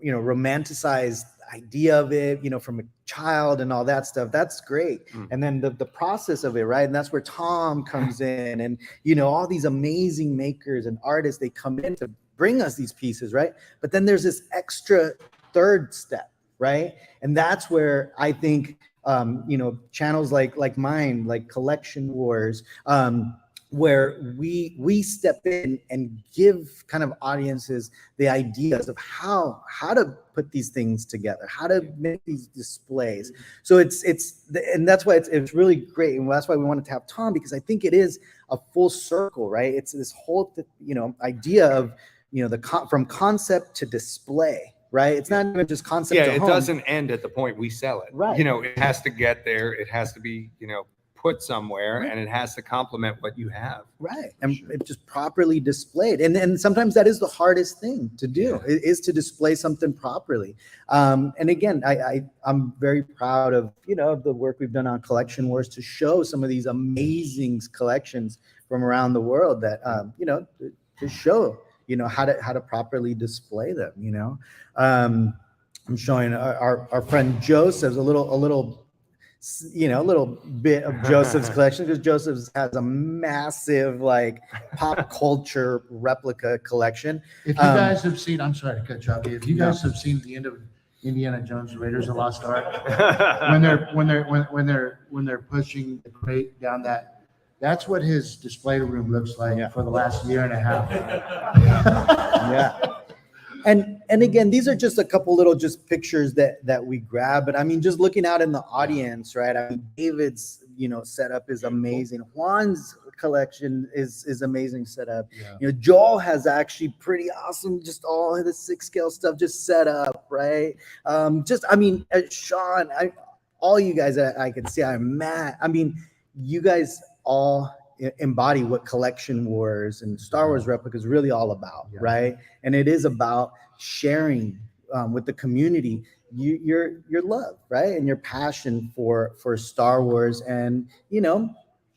romanticized idea of it, from a child and all that stuff. That's great. And then the process of it, right? And that's where Tom comes in, and all these amazing makers and artists, they come in to bring us these pieces, right? But then there's this extra third step, right? And that's where I think channels like mine, like Collection Wars, where we step in and give kind of audiences the ideas of how to put these things together, how to make these displays. So and that's why it's really great, and that's why we wanted to have Tom, because I think it is a full circle, right? It's this whole idea of from concept to display. Right, it's not even just concept. Yeah, to it home. Doesn't end at the point we sell it. Right. It has to get there. It has to be put somewhere, and it has to complement what you have. Right, and it just properly displayed. And sometimes that is the hardest thing to do, is to display something properly. And again, I'm very proud of of the work we've done on Collection Wars to show some of these amazing collections from around the world that to show how to properly display them. I'm showing our friend Joseph's a little bit of Joseph's collection, because Joseph's has a massive pop culture replica collection. If you guys have seen, I'm sorry to cut you off. If you guys have seen the end of Indiana Jones Raiders of the Lost Ark, when they're pushing the crate down that's what his display room looks like for the last year and a half. Yeah. And again, these are just a couple little pictures that we grab, but I mean, just looking out in the audience, right? I mean, David's setup is amazing. Juan's collection is amazing setup. Joel has actually pretty awesome, just all the 6-scale stuff just set up, right? Sean, all you guys that I can see, I'm mad. I mean, you guys all embody what Collection Wars and Star Wars replicas really all about, right? And it is about sharing with the community your love, right? And your passion for Star Wars, and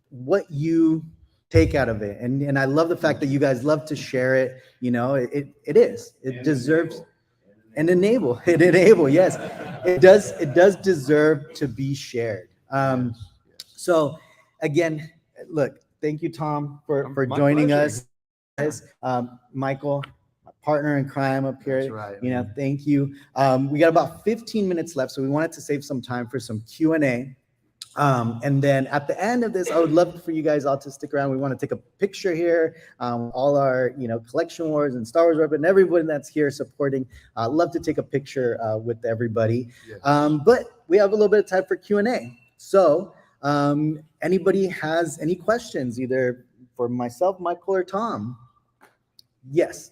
what you take out of it. And I love the fact that you guys love to share it. You know, it deserves and enable. Yes, it does deserve to be shared. So again, look, thank you, Tom, for My joining pleasure. us. Michael, my partner in crime up here. That's right, You know, man. thank you. We got about 15 minutes left, so we wanted to save some time for some Q&A. And then at the end of this, I would love for you guys all to stick around. We want to take a picture here. All our, Collection Wars and Star Wars Robot and everyone that's here supporting. Love to take a picture with everybody. Yes. But we have a little bit of time for Q&A. So anybody has any questions, either for myself, Michael, or Tom? Yes.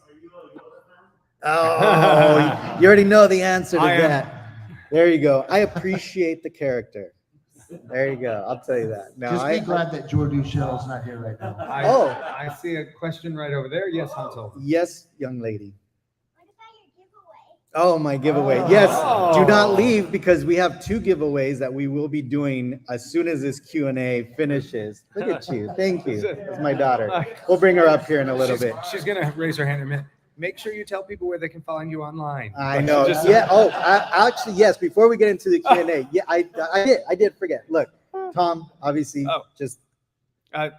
Oh, you already know the answer to that. There you go. I appreciate the character. There you go. I'll tell you that. No, Just be glad that George Duchel's not here right now. I see a question right over there. Yes, Hansel. Yes, young lady. What about your giveaway? Oh, my giveaway. Yes. Do not leave, because we have 2 giveaways that we will be doing as soon as this Q&A finishes. Look at you. Thank you. That's my daughter. We'll bring her up here in a little bit. She's gonna raise her hand in a minute. Make sure you tell people where they can find you online. I know. Yeah. Oh, actually, yes. Before we get into the Q&A, yeah, I did forget. Look, Tom, obviously, just at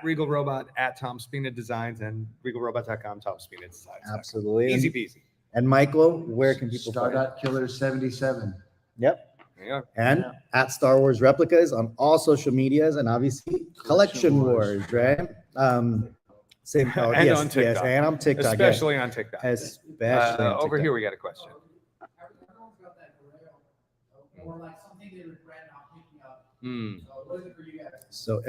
Regal Robot, at Tom Spina Designs, and regalrobot.com, Tom Spina Designs. absolutely. Easy peasy. And Michael, where can people find you? Star.Killer77. Yep. Yeah. And at Star Wars Replicas on all social medias, and obviously Collection Wars, right? Same. Oh, And yes, on TikTok. yes, and on TikTok, Especially on TikTok. especially on Over TikTok. here, we got a question. Everyone's got that grail, or like something they regret not picking up. Hmm. So what is it for you guys? So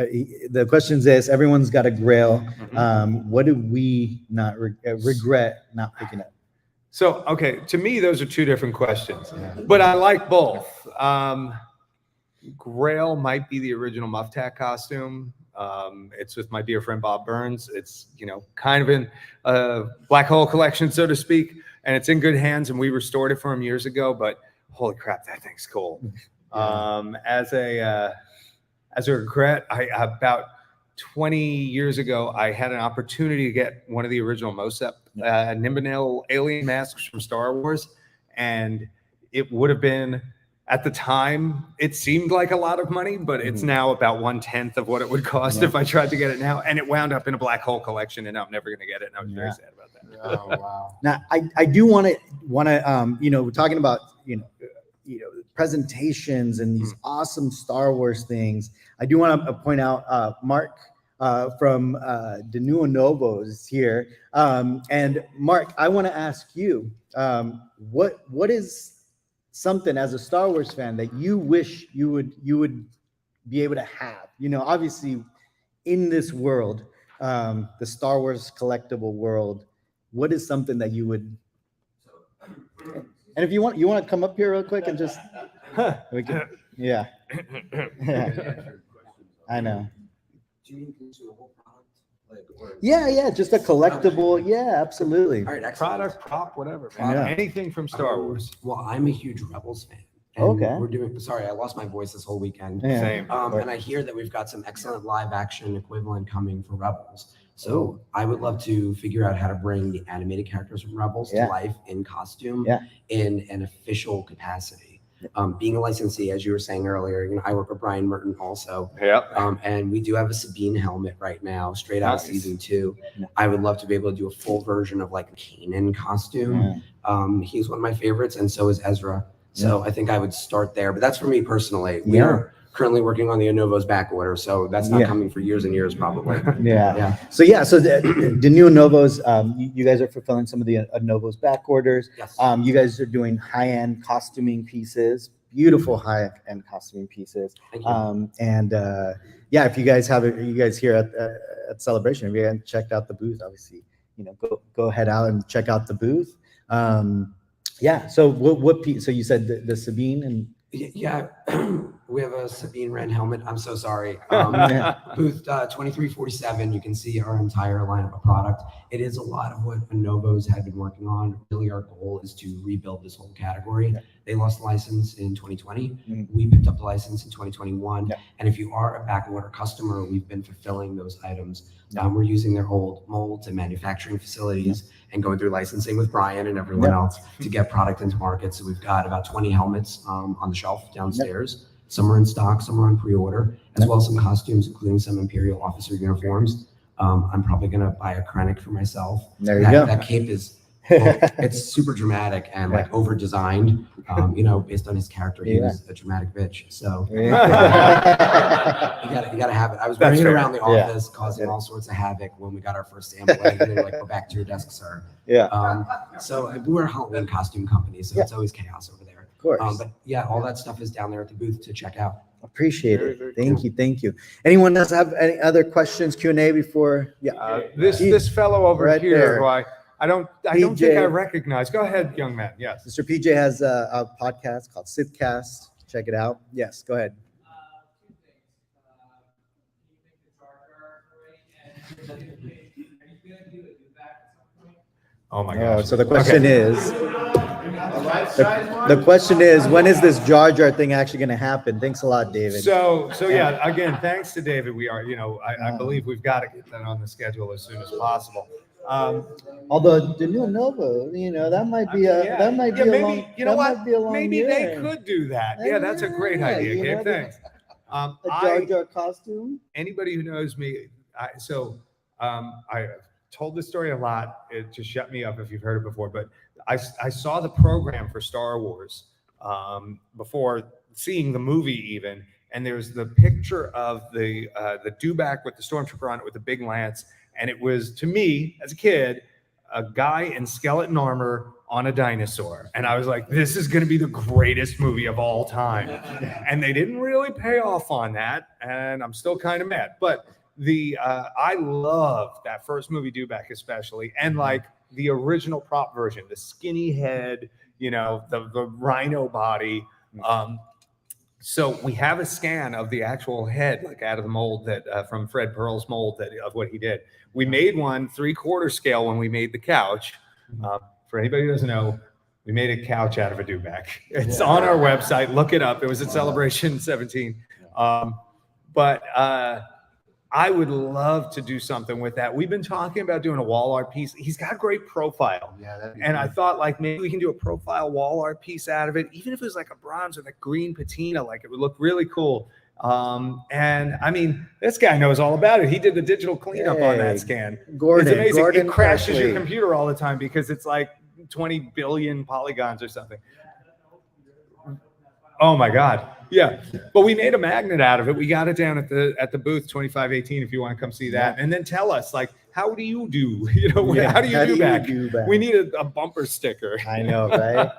the question is this: everyone's got a grail. Mm-hmm. What do we not regret not picking up? So, okay, to me, those are 2 different questions, but I like both. Grail might be the original Muff Tack costume. It's with my dear friend Bob Burns. It's, kind of in a black hole collection, so to speak, and it's in good hands, and we restored it for him years ago, but holy crap, that thing's cool. As a regret, about 20 years ago, I had an opportunity to get one of the original Mosep Nimbinel alien masks from Star Wars, and it would have been, at the time, it seemed like a lot of money, but it's now about 1/10 of what it would cost if I tried to get it now, and it wound up in a black hole collection, and I'm never going to get it, and I was very sad about that. Oh, wow. Now, I do want to we're talking about presentations and these awesome Star Wars things. I do want to point out Mark from De Novos is here, and Mark, I want to ask you, what is something as a Star Wars fan that you wish you would be able to have? Obviously, in this world, the Star Wars collectible world, what is something that you would? And if you want to come up here real quick and just, yeah. I know. Do you need to do a whole product? Yeah, just a collectible. Yeah, absolutely. All right, excellent. Product, prop, whatever, man. Yeah. Anything from Star Wars. Well, I'm a huge Rebels fan. And Okay. We're doing, sorry, I lost my voice this whole weekend. Yeah. Same. And I hear that we've got some excellent live action equivalent coming for Rebels. So I would love to figure out how to bring the animated characters from Rebels Yeah. to life in costume Yeah. in an official capacity. Being a licensee, as you were saying earlier, I work with Brian Merton also. Yep. And we do have a Sabine helmet right now, straight out of Nice. season 2. Yeah. I would love to be able to do a full version of like a Kanan costume. He's one of my favorites, and so is Ezra. So I think I would start there, but that's for me personally. We are currently working on the Anovo's back order, so that's not coming for years and years probably. Yeah. So the new Novos, you guys are fulfilling some of the Novos back orders. Yes. You guys are doing high-end costuming pieces, beautiful high-end costuming pieces. Thank you. If you guys have it, you guys here at Celebration, if you haven't checked out the booth, obviously, go head out and check out the booth. So what piece? So you said the Sabine and Yeah. We have a Sabine Wren helmet. I'm so sorry. Booth 2347, you can see our entire lineup of product. It is a lot of what Lenovo's had been working on. Really, our goal is to rebuild this whole category. Yeah. They lost the license in 2020. Mhm. We picked up the license in 2021. Yeah. And if you are a back order customer, we've been fulfilling those items. Yeah. We're using their old molds and manufacturing facilities and going through licensing with Brian and everyone else to get product into market. So we've got about 20 helmets on the shelf downstairs. Some are in stock, some are on pre-order, as well as some costumes, including some Imperial officer uniforms. I'm probably going to buy a Krennic for myself. There you go. That cape is, it's super dramatic and like over-designed, based on his character. He was a dramatic bitch. So you gotta have it. I was running around the office causing all sorts of havoc when we got our first sample. And they were like, go back to your desk, sir. Yeah. So we're a Halloween costume company, so it's always chaos over there. Of course. But yeah, all that stuff is down there at the booth to check out. Appreciate Very, it. very Thank cool. you. Thank you. Anyone else have any other questions, Q&A before? Yeah. This fellow over Right here, there. who I don't think PJ. I recognize. Go ahead, young man. Yes. Mr. PJ has a podcast called Sithcast. Check it out. Yes, go ahead. Two things. Do you think the Jar Jar is great? And are you going to do a do back at some point? Oh my Oh, gosh. so the question Okay. is, the question is, when is this Jar Jar thing actually going to happen? Thanks a lot, David. So yeah, again, thanks to David, we are, I believe we've got to get that on the schedule as soon as possible. Although the new Nova, that might be a maybe, long, maybe year. they could do that. Yeah, that's a great Yeah, idea, you Gabe. know, Thanks. A Jar Jar costume. Anybody who knows me, I told this story a lot to shut me up if you've heard it before, but I saw the program for Star Wars before seeing the movie even, and there's the picture of the dewback with the stormtrooper on it with the big lance, and it was, to me as a kid, a guy in skeleton armor on a dinosaur, and I was like, this is going to be the greatest movie of all time. And they didn't really pay off on that, and I'm still kind of mad. But I love that first movie dewback especially, and like the original prop version, the skinny head, the rhino body. So we have a scan of the actual head, like out of the mold that from Fred Pearl's mold of what he did. We made one 3/4 scale when we made the couch. For anybody who doesn't know, we made a couch out of a dewback. It's on our website. Look it up. It was at Celebration 17. But I would love to do something with that. We've been talking about doing a wall art piece. He's got a great profile. Yeah, that'd be And cool. I thought like maybe we can do a profile wall art piece out of it, even if it was like a bronze with a green patina, like it would look really cool. And I mean, this guy knows all about it. He did the digital cleanup on that scan. Gordon, It's amazing. Gordon It crashes Ashley. your computer all the time because it's like 20 billion polygons or something. Oh my God. Yeah. But we made a magnet out of it. We got it down at the booth 2518 if you want to come see that. And then tell us, like, how do you do? How do you do back? We need a bumper sticker. I know, right?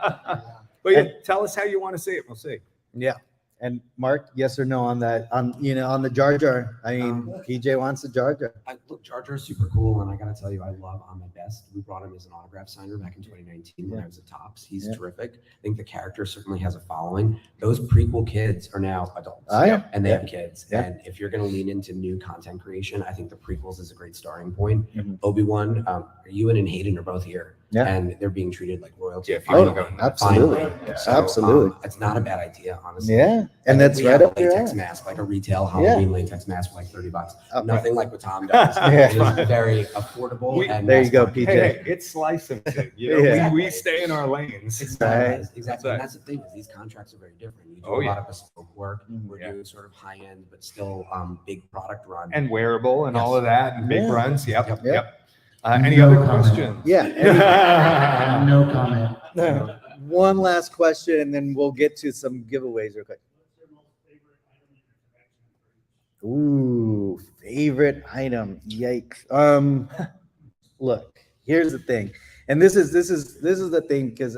But yeah, tell us how you want to see it. We'll see. Yeah. And Mark, yes or no on that? On the Jar Jar. I mean, PJ wants a Jar Jar. Look, Jar Jar's super cool, and I gotta tell you, I love Ahmed Best. We brought him as an autograph signer back in 2019 when I was at Topps. He's terrific. I think the character certainly has a following. Those prequel kids are now adults, and they have kids. Yeah. And if you're gonna lean into new content creation, I think the prequels is a great starting point. Mhm. Obi-Wan, Ewan and Hayden are both here, Yeah. and they're being treated like royalty. Yeah, Oh, Finally. absolutely. Finally. Absolutely. It's not a bad idea, honestly. Yeah. And Like, that's we right have a up your latex alley. mask, like a retail Halloween latex mask for like $30. Oh, Nothing like what Tom does. Yeah. It is very affordable. And There you go, mass PJ. market. Hey, it's slice and tip. Yeah. We stay in our lanes. Exactly. Right. Exactly. Right. And that's the thing, is these contracts are very different. You do Oh, a yeah. lot of bespoke work. Mhm. We're Yeah. doing sort of high end, but still big product run. And wearable and all of that and big Yeah. runs. Yep. Yep. Yep. Any No other comment. questions? Yeah. No comment. One last question, and then we'll get to some giveaways real quick. Ooh, favorite item. Yikes. Look, here's the thing. And this is the thing, because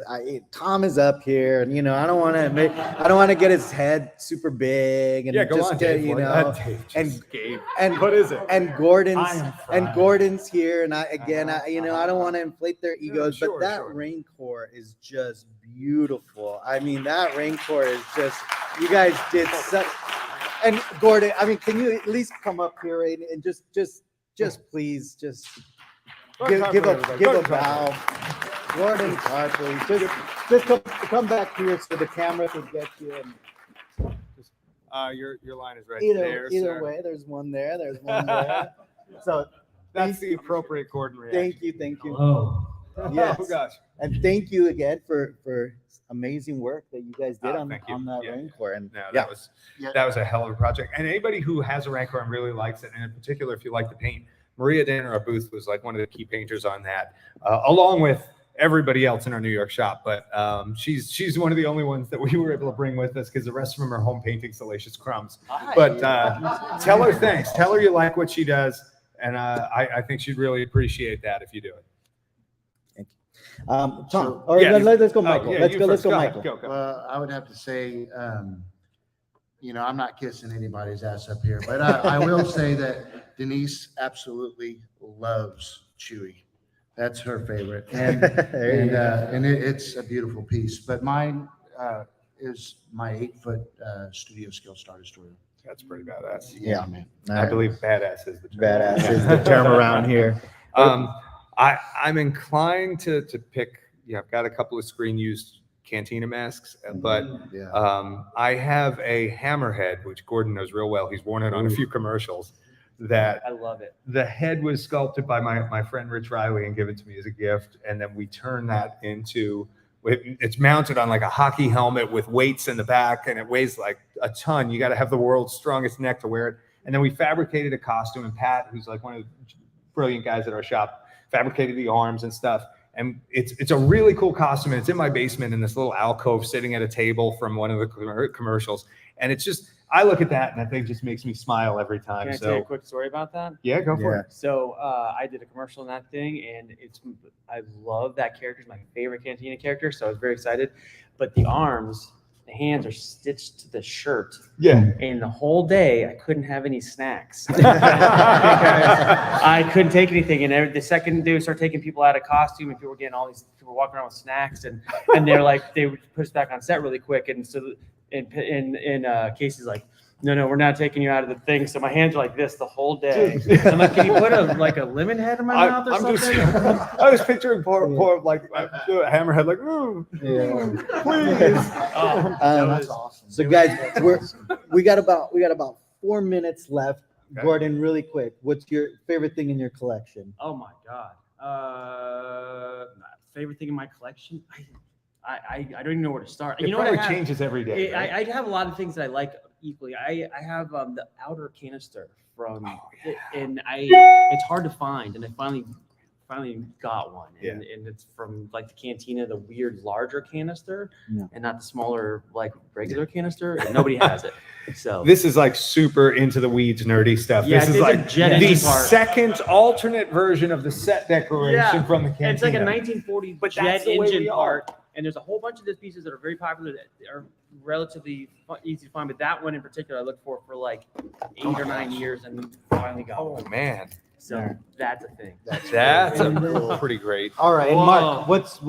Tom is up here, and I don't want to get his head super big and Go just on, get Dave. Dave, just Gabe. and What is it? and Gordon's here, and I don't want to inflate their egos, sure, but that sure. rain core is just beautiful. I mean, that rain core is just, you guys did such. And Gordon, I mean, can you at least come up here and just please just give a bow. Gordon Carpley, just come back here so the camera can get you. And Your line is right either there. way, there's one there. There's one there. So That's the appropriate Gordon reaction. thank you. Hello. Yes. Oh gosh. And thank you again for amazing work that you guys did on Thank you. that Yeah. rain core. And No, yeah, that was a hell of a project. And anybody who has a Rancor and really likes it, and in particular, if you like the paint, Maria Danner, our booth, was like one of the key painters on that, along with everybody else in our New York shop. But she's one of the only ones that we were able to bring with us, because the rest of them are home painting salacious crumbs. But tell her thanks. Tell her you like what she does, and I think she'd really appreciate that if you do it. Tom, or let's go, Michael. Let's go, Michael. Go. Well, I would have to say, I'm not kissing anybody's ass up here, but I will say that Denise absolutely loves Chewy. That's her favorite, and it's a beautiful piece. But mine is my 8-foot Studio Skill Star Destroyer. That's pretty badass. Yeah, man. I believe badass is the term. Badass is the term around here. I'm inclined to pick. I've got a couple of screen used Cantina masks, but I have a hammerhead, which Gordon knows real well. He's worn it on a few commercials. That I love it. The head was sculpted by my friend Rich Riley and given to me as a gift, and then we turn that into. It's mounted on like a hockey helmet with weights in the back, and it weighs like a ton. You got to have the world's strongest neck to wear it. And then we fabricated a costume, and Pat, who's like one of the brilliant guys at our shop, fabricated the arms and stuff. And it's a really cool costume, and it's in my basement in this little alcove sitting at a table from one of the commercials. And it's just, I look at that and that thing just makes me smile every time. Can I tell you a quick story about that? Yeah, go for it. So I did a commercial on that thing, and I love that character. It's my favorite Cantina character, so I was very excited. But the hands are stitched to the shirt. Yeah. And the whole day, I couldn't have any snacks. Because I couldn't take anything. And the second they would start taking people out of costume, and people were getting all these people walking around with snacks, and they're like, they would push back on set really quick. And so in cases like, no, we're not taking you out of the thing. So my hands are like this the whole day. I'm like, can you put a lemon head in my mouth or something? I was picturing poor like a hammerhead, like, ooh, please. That's awesome. So guys, we got about 4 minutes left. Okay. Gordon, really quick, what's your favorite thing in your collection? Oh my God. Favorite thing in my collection? I don't even know where to start. It probably changes every day. Right? I have a lot of things that I like equally. I have the outer canister from, and it's hard to find, and I finally got one, and it's from like the Cantina, the weird larger canister, and not the smaller like regular canister, and nobody has it. So this is like super into the weeds nerdy stuff. Yeah, this is like the second alternate version of the set declaration from the Cantina. It's like a 1940 But jet that's the way engine we are. part. And there's a whole bunch of these pieces that are very popular that are relatively easy to find. But that one in particular, I looked for like 8 or 9 years, and finally got one. Oh man, So that's a thing. that's pretty great. All right, and Whoa. Mark, what's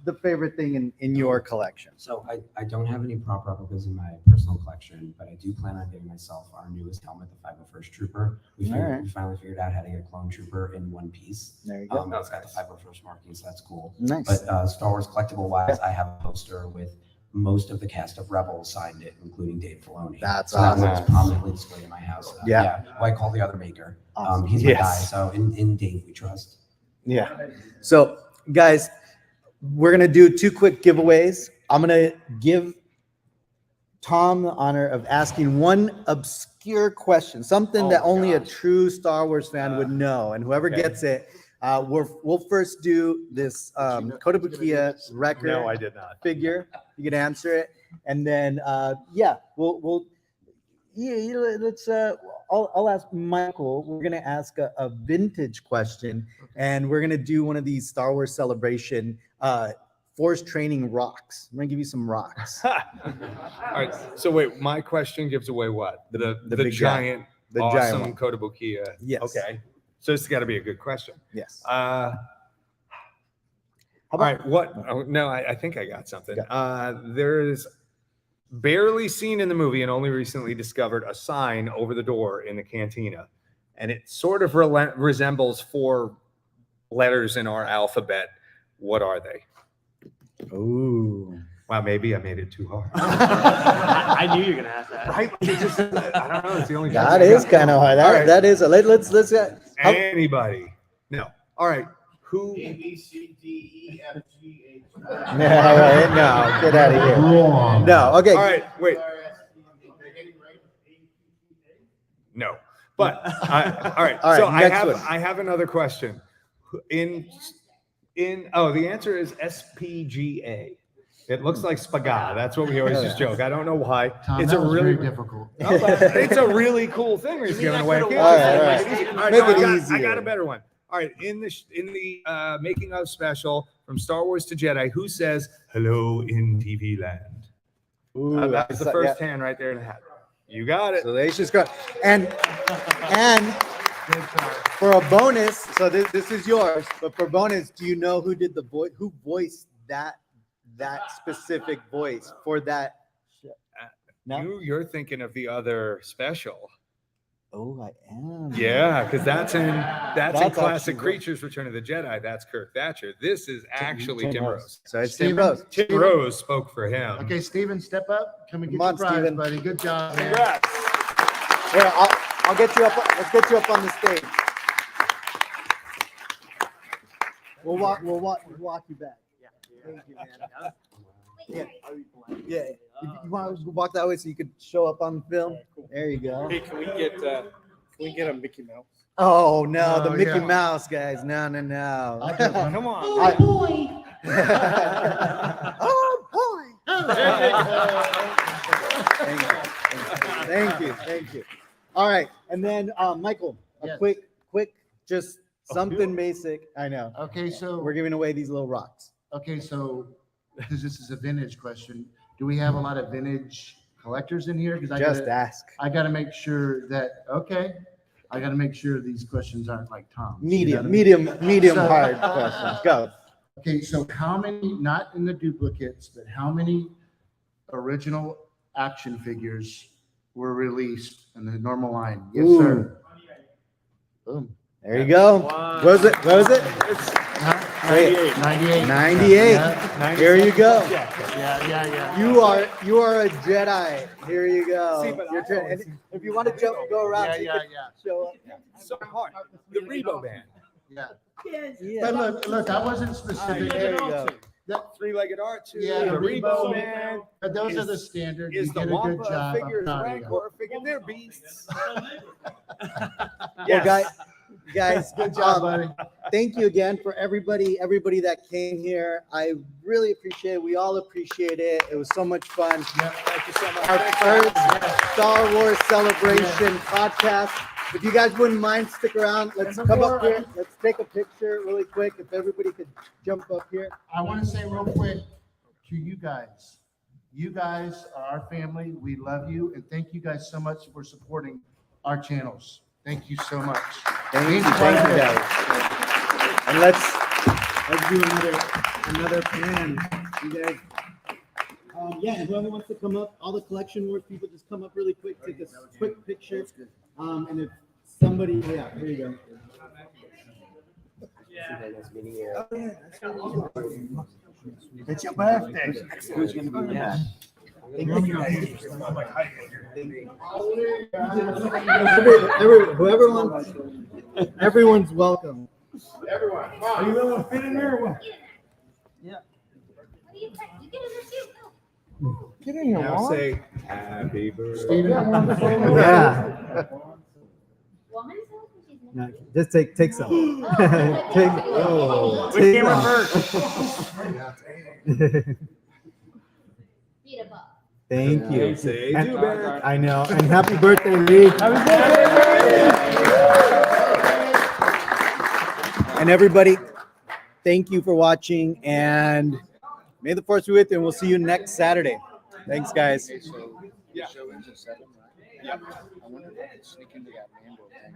the favorite thing in your collection? So I don't have any prop replicas in my personal collection, but I do plan on getting myself our newest helmet, the 501st Trooper. We finally figured out how to get a clone trooper in one piece. There you go. It's got the 501st marking, so that's cool. Nice. But Star Wars collectible wise, I have a poster with most of the cast of Rebels signed it, including Dave Filoni. That's so that awesome. one's prominently displayed in my house. Who I call the other maker. Awesome. He's my guy. So in Dave we trust. Yeah. So guys, we're gonna do 2 quick giveaways. I'm gonna give Tom the honor of asking one obscure question, something that only a true Star Wars fan would know, and whoever gets it, we'll first do this Kotobukiya record. No, I did not. Figure. You can answer it, and then let's. I'll ask Michael. We're gonna ask a vintage question, and we're gonna do one of these Star Wars Celebration force training rocks. I'm gonna give you some rocks. All right. So wait, my question gives away what? The big giant, the giant awesome one. Kotobukiya. Yes. Okay. So it's got to be a good question. Yes. All right. What? Oh, no, I think I got something. There's barely seen in the movie and only recently discovered a sign over the door in the cantina, and it sort of resembles 4 letters in our alphabet. What are they? Ooh. Wow, maybe I made it too hard. I knew you were gonna ask that. Right? I don't know. It's the only. That is kind of hard. All right. That is. Let's. Anybody? No. All right. Who? A, B, C, D, E, F, G, H, No, right, no, get out of here. Wrong. No, okay. All right. Wait. No. But all right. All right, So I next have one. I have another question. The answer is SPGA. It looks like spaga. That's what we always just joke. I don't know why. Tom, It's that a was really very difficult. No, but it's a really cool thing we're just giving away. I can't All just right, make it easy. all right. All right, Make no, it I got easier. a better one. All right, in the making of special from Star Wars to Jedi, who says hello in TV land? Ooh, That was the yeah. first hand right there in the hat. You got it. So they just go and for a bonus. So this is yours, but for bonus, do you know who did the voice? Who voiced that specific voice for that? No. You're thinking of the other special. Oh, I am. Yeah, because that's in classic actually- Creatures Return of the Jedi. That's Kirk Thatcher. This is actually Tim Rose. So it's Tim Steven? Rose. Tim Rose spoke for him. Okay, Steven, step up. Come and get Come on, your prize, Steven. buddy. Good job, man. Congrats. Here, I'll get you up. Let's get you up on the stage. We'll walk you back. Thank you, man. Yeah. Yeah. You want to walk that way so you could show up on the film? There you go. Hey, can we get a Mickey Mouse? Oh no, the Oh, Mickey yeah. Mouse guys. No. I'll take one. Come on. I- boy. oh boy. Thank you. All right, and then Michael, a Yes. quick, just something basic. I know. Okay, so We're giving away these little rocks. because this is a vintage question, do we have a lot of vintage collectors in here? Because Just ask. I got to make sure that I got to make sure these questions aren't like Tom. Medium So- hard questions. Go. Okay, so how many, not in the duplicates, but how many original action figures were released in the normal line? Yes, Ooh. sir. Boom. There you go. What was it? Wait, 98. 98. Yeah, Here you go. yeah. You are a Jedi. Here you go. See, but You're and if you want to go around, so you Yeah. can show up. So hard. The Rebo Band. Yeah. Yeah. But look, I wasn't specific. There you go. Three-legged R2. Yeah, the the Rebo Rebo Band. But those are Is- the standard. Is You the did a good Wampa job. I'm figures proud of you. Rancor figure? They're beasts. Well, guys, Good job, buddy. thank you again for everybody that came here. I really appreciate it. We all appreciate it. It was so much fun. Thank you so much. Our first Star Wars Celebration podcast. If you guys wouldn't mind, stick around. Let's come up here. Let's take a picture really quick. If everybody could jump up here. I want to say real quick to you guys. You guys are our family. We love you. And thank you guys so much for supporting our channels. Thank you so much. Thank you guys. And let's do another plan. You guys. Yeah, whoever wants to come up, all the collection wars people just come up really quick, take a quick picture. And if somebody, here you go. It's your birthday. Who's gonna be in that? Whoever wants, everyone's welcome. Everyone, come on. Are you willing to fit in there or what? You get in there too. Go. Get in here, Now say happy birthday. Steven, Yeah. Woman sells when she's No, just take some. Take. Take one. Beat him up. Thank you. Say And- do better. I know. And happy birthday, Lee. And everybody, thank you for watching. And may the force be with you. And we'll see you next Saturday. Thanks, guys. So, Yeah. show ends at 7, right? Yep. I wonder if I could sneak into that Mando thing.